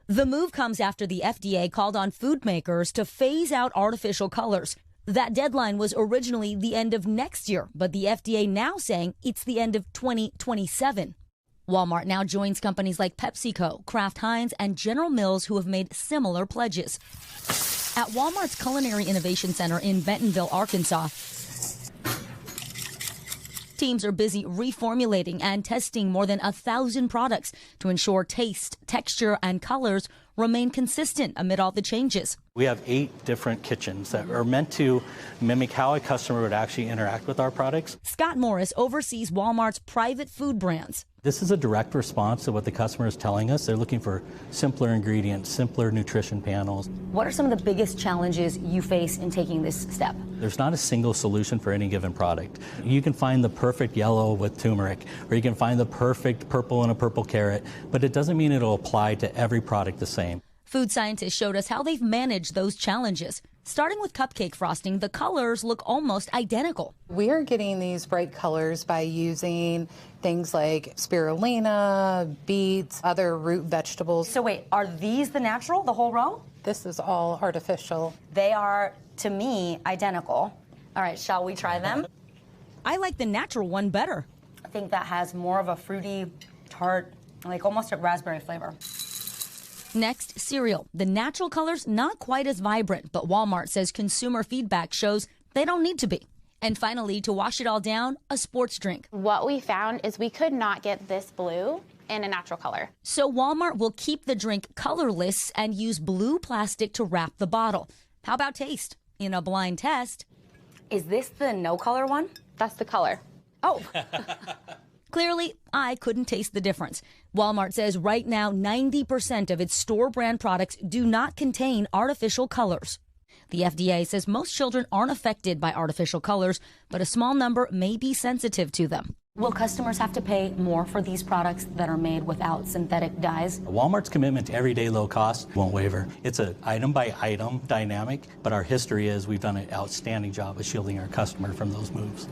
The move comes after the FDA called on food makers to phase out artificial colors. That deadline was originally the end of next year, but the FDA now saying it's the end of 2027. Walmart now joins companies like PepsiCo, Kraft Heinz, and General Mills who have made similar pledges. At Walmart's Culinary Innovation Center in Bentonville, Arkansas, teams are busy reformulating and testing more than 1,000 products to ensure taste, texture, and colors remain consistent amid all the changes. We have 8 different kitchens that are meant to mimic how a customer would actually interact with our products. Scott Morris oversees Walmart's private food brands. This is a direct response to what the customer is telling us. They're looking for simpler ingredients, simpler nutrition panels. What are some of the biggest challenges you face in taking this step? There's not a single solution for any given product. You can find the perfect yellow with turmeric, or you can find the perfect purple in a purple carrot, but it doesn't mean it'll apply to every product the same. Food scientists showed us how they've managed those challenges. Starting with cupcake frosting, the colors look almost identical. We are getting these bright colors by using things like spirulina, beets, other root vegetables. So wait, are these the natural, the whole row? This is all artificial. They are, to me, identical. All right, shall we try them? I like the natural one better. I think that has more of a fruity, tart, like almost a raspberry flavor. Next, cereal. The natural colors not quite as vibrant, but Walmart says consumer feedback shows they don't need to be. And finally, to wash it all down, a sports drink. What we found is we could not get this blue in a natural color. So Walmart will keep the drink colorless and use blue plastic to wrap the bottle. How about taste? In a blind test. Is this the no color one? That's the color. Oh. Clearly, I couldn't taste the difference. Walmart says right now 90% of its store brand products do not contain artificial colors. The FDA says most children aren't affected by artificial colors, but a small number may be sensitive to them. Will customers have to pay more for these products that are made without synthetic dyes? Walmart's commitment to everyday low cost won't waver. It's an item by item dynamic, but our history is we've done an outstanding job of shielding our customer from those moves.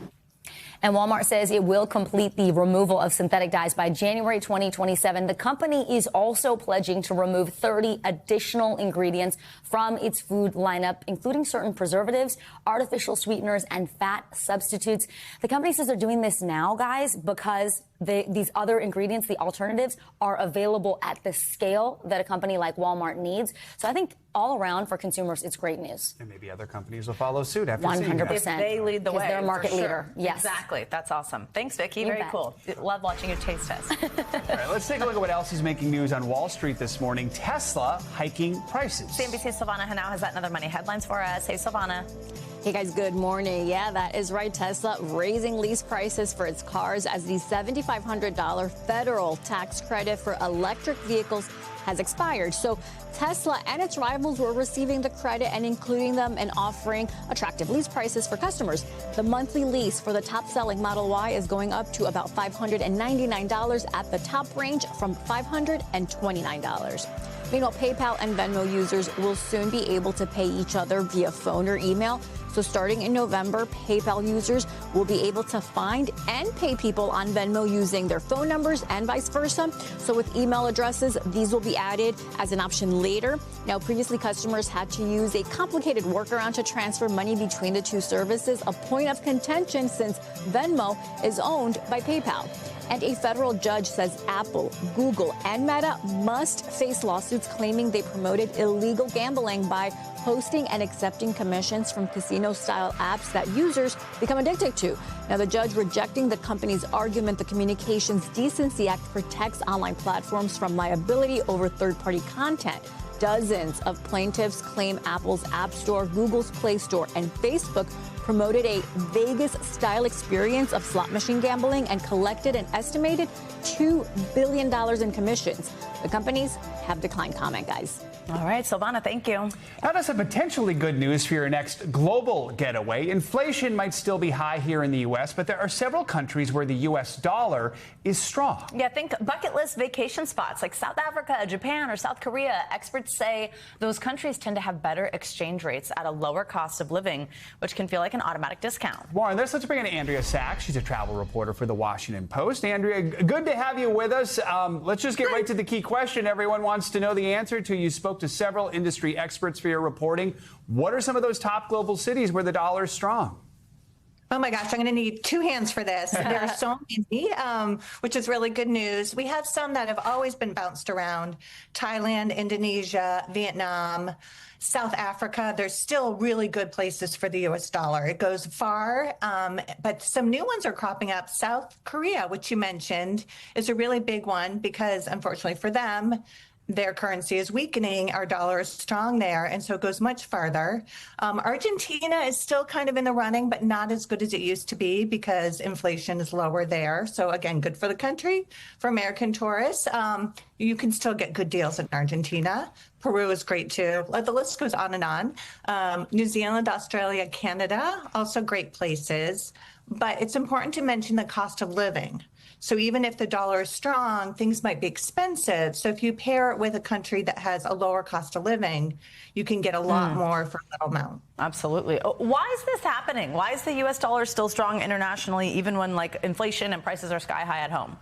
And Walmart says it will complete the removal of synthetic dyes by January 2027. The company is also pledging to remove 30 additional ingredients from its food lineup, including certain preservatives, artificial sweeteners, and fat substitutes. The company says they're doing this now, guys, because these other ingredients, the alternatives, are available at the scale that a company like Walmart needs. So I think all around for consumers, it's great news. And maybe other companies will follow suit after 100%. seeing that. If they lead the way. They're a market leader. Yes. Exactly. That's awesome. Thanks, Vicki. Very cool. Love watching your taste test. All right, let's take a look at what else is making news on Wall Street this morning. Tesla hiking prices. CNBC's Silvana Henao has that and other money headlines for us. Hey, Silvana. Hey guys, good morning. Yeah, that is right. Tesla raising lease prices for its cars as the $7,500 federal tax credit for electric vehicles has expired. So Tesla and its rivals were receiving the credit and including them and offering attractive lease prices for customers. The monthly lease for the top-selling Model Y is going up to about $599 at the top range from $529. Meanwhile, PayPal and Venmo users will soon be able to pay each other via phone or email. So starting in November, PayPal users will be able to find and pay people on Venmo using their phone numbers and vice versa. So with email addresses, these will be added as an option later. Now, previously, customers had to use a complicated workaround to transfer money between the two services, a point of contention since Venmo is owned by PayPal. And a federal judge says Apple, Google, and Meta must face lawsuits claiming they promoted illegal gambling by hosting and accepting commissions from casino-style apps that users become addicted to. Now, the judge rejecting the company's argument the Communications Decency Act protects online platforms from liability over third-party content. Dozens of plaintiffs claim Apple's App Store, Google's Play Store, and Facebook promoted a Vegas-style experience of slot machine gambling and collected an estimated $2 billion in commissions. The companies have declined comment, guys. All right, Silvana, thank you. Now to some potentially good news for your next global getaway. Inflation might still be high here in the U.S., but there are several countries where the U.S. dollar is strong. Yeah, think bucket list vacation spots like South Africa, Japan, or South Korea. Experts say those countries tend to have better exchange rates at a lower cost of living, which can feel like an automatic discount. More on this. Let's bring in Andrea Sachs. She's a travel reporter for The Washington Post. Andrea, good to have you with us. Let's just get right to the key question everyone wants to know the answer to. You spoke to several industry experts for your reporting. What are some of those top global cities where the dollar is strong? Oh my gosh, I'm going to need two hands for this. There are so many, which is really good news. We have some that have always been bounced around. Thailand, Indonesia, Vietnam, South Africa. There's still really good places for the U.S. dollar. It goes far, but some new ones are cropping up. South Korea, which you mentioned, is a really big one because, unfortunately for them, their currency is weakening. Our dollar is strong there, and so it goes much farther. Argentina is still kind of in the running, but not as good as it used to be because inflation is lower there. So again, good for the country. For American tourists, you can still get good deals in Argentina. Peru is great too. The list goes on and on. New Zealand, Australia, Canada, also great places. But it's important to mention the cost of living. So even if the dollar is strong, things might be expensive. So if you pair it with a country that has a lower cost of living, you can get a lot more for a little amount. Absolutely. Why is this happening? Why is the U.S. dollar still strong internationally, even when like inflation and prices are sky high at home?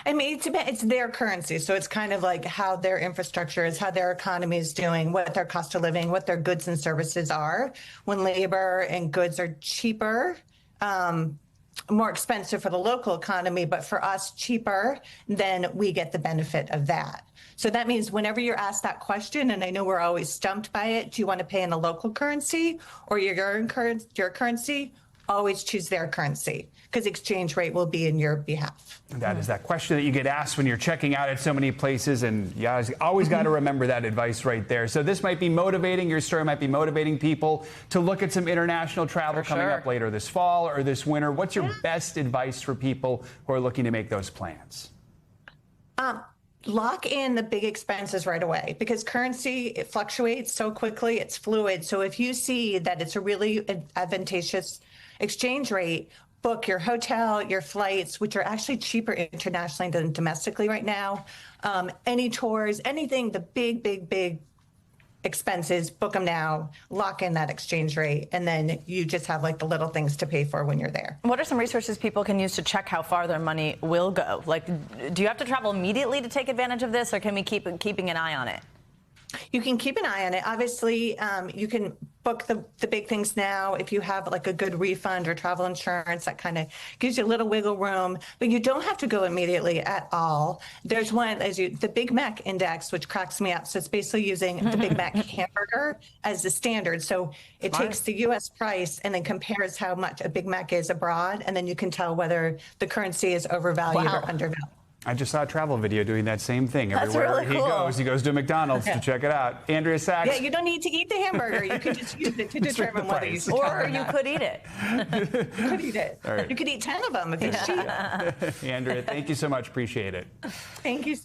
I mean, it's their currency. So it's kind of like how their infrastructure is, how their economy is doing, what their cost of living, what their goods and services are. When labor and goods are cheaper, more expensive for the local economy, but for us cheaper, then we get the benefit of that. So that means whenever you're asked that question, and I know we're always stumped by it, do you want to pay in a local currency or your currency? Always choose their currency because exchange rate will be in your behalf. That is that question that you get asked when you're checking out at so many places, and you always got to remember that advice right there. So this might be motivating, your story might be motivating people to look at some international travel coming up later this fall or this winter. What's your best advice for people who are looking to make those plans? Lock in the big expenses right away because currency, it fluctuates so quickly, it's fluid. So if you see that it's a really advantageous exchange rate, book your hotel, your flights, which are actually cheaper internationally than domestically right now. Any tours, anything, the big expenses, book them now, lock in that exchange rate, and then you just have like the little things to pay for when you're there. What are some resources people can use to check how far their money will go? Like, do you have to travel immediately to take advantage of this, or can we keep keeping an eye on it? You can keep an eye on it. Obviously, you can book the big things now. If you have like a good refund or travel insurance, that kind of gives you a little wiggle room, but you don't have to go immediately at all. There's one, the Big Mac index, which cracks me up. So it's basically using the Big Mac hamburger as the standard. So it takes the U.S. price and then compares how much a Big Mac is abroad, and then you can tell whether the currency is overvalued or undervalued. I just saw a travel video doing that same thing. Everywhere he goes to McDonald's to check it out. Andrea Sachs. Yeah, you don't need to eat the hamburger. You can just use it to determine whether you should try or you could eat it. You could eat it. Right. You could eat 10 of them if it's cheap. Andrea, thank you so much. Appreciate it. Thank you.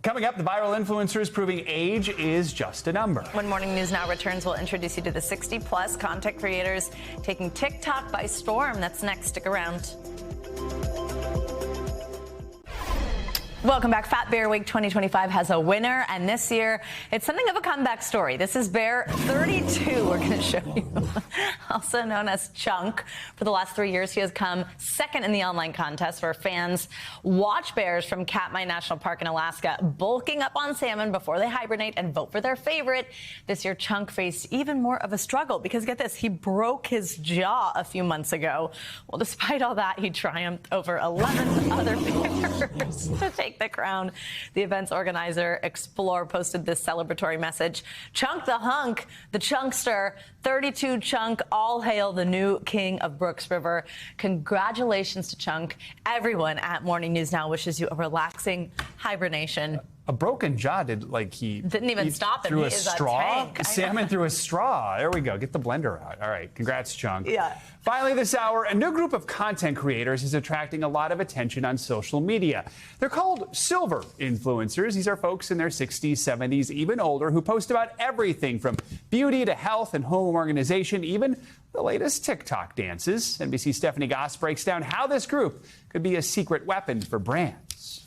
Coming up, the viral influencers proving age is just a number. When Morning News Now returns, we'll introduce you to the 60-plus content creators taking TikTok by storm. That's next. Stick around. Welcome back. Fat Bear Week 2025 has a winner, and this year it's something of a comeback story. This is Bear 32 we're going to show you, also known as Chunk. For the last 3 years, he has come second in the online contest where fans watch bears from Katmai National Park in Alaska bulking up on salmon before they hibernate and vote for their favorite. This year, Chunk faced even more of a struggle because, get this, he broke his jaw a few months ago. Well, despite all that, he triumphed over 11 other bears to take the crown. The event's organizer, Explore, posted this celebratory message. Chunk the hunk, the chunkster, 32 Chunk, all hail the new king of Brooks River. Congratulations to Chunk. Everyone at Morning News Now wishes you a relaxing hibernation. A broken jaw didn't even stop him. Through He a is a straw? tank. Salmon through a straw. There we go. Get the blender out. All right. Congrats, Chung. Yeah. Finally this hour, a new group of content creators is attracting a lot of attention on social media. They're called silver influencers. These are folks in their 60s, 70s, even older, who post about everything from beauty to health and home organization, even the latest TikTok dances. NBC's Stephanie Goss breaks down how this group could be a secret weapon for brands.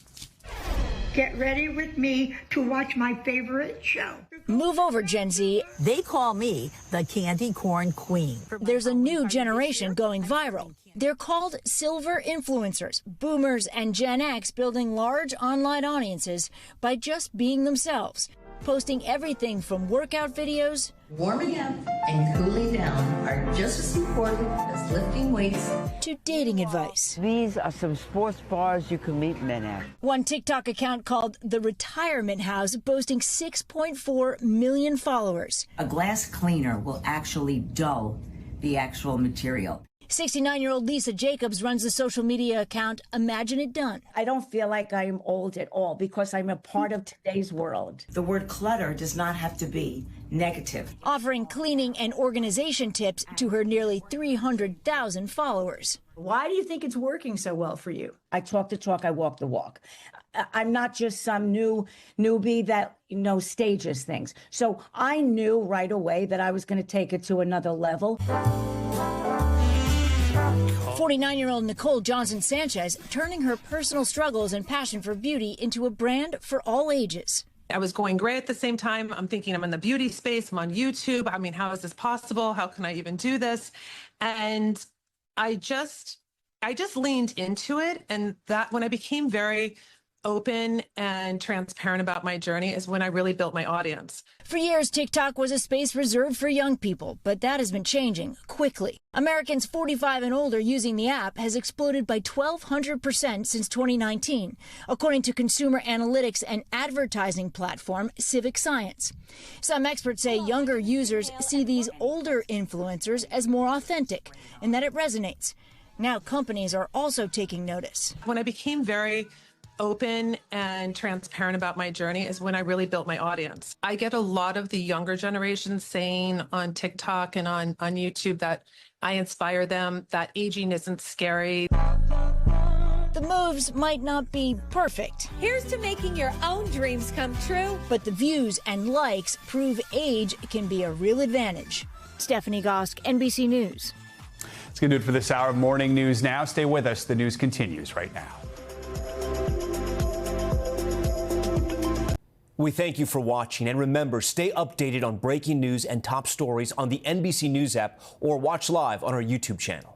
Get ready with me to watch my favorite show. Move over, Gen Z. They call me the candy corn queen. There's a new generation going viral. They're called silver influencers, boomers and Gen X building large online audiences by just being themselves, posting everything from workout videos. Warming up and cooling down are just as important as lifting weights. To dating advice. These are some sports bars you can meet men at. One TikTok account called The Retirement House boasting 6.4 million followers. A glass cleaner will actually dull the actual material. 69-year-old Lisa Jacobs runs the social media account Imagine It Done. I don't feel like I am old at all because I'm a part of today's world. The word clutter does not have to be negative. Offering cleaning and organization tips to her nearly 300,000 followers. Why do you think it's working so well for you? I talk the talk, I walk the walk. I'm not just some newbie that, stages things. So I knew right away that I was going to take it to another level. 49-year-old Nicole Johnson Sanchez turning her personal struggles and passion for beauty into a brand for all ages. I was going gray at the same time. I'm thinking I'm in the beauty space. I'm on YouTube. I mean, how is this possible? How can I even do this? And I just leaned into it. And that when I became very open and transparent about my journey is when I really built my audience. For years, TikTok was a space reserved for young people, but that has been changing quickly. Americans 45 and older using the app has exploded by 1,200% since 2019, according to consumer analytics and advertising platform Civic Science. Some experts say younger users see these older influencers as more authentic and that it resonates. Now companies are also taking notice. When I became very open and transparent about my journey is when I really built my audience. I get a lot of the younger generation saying on TikTok and on YouTube that I inspire them, that aging isn't scary. The moves might not be perfect. Here's to making your own dreams come true. But the views and likes prove age can be a real advantage. Stephanie Gosk, NBC News. That's going to do it for this hour of morning news now. Stay with us. The news continues right now. We thank you for watching, and remember, stay updated on breaking news and top stories on the NBC News app or watch live on our YouTube channel.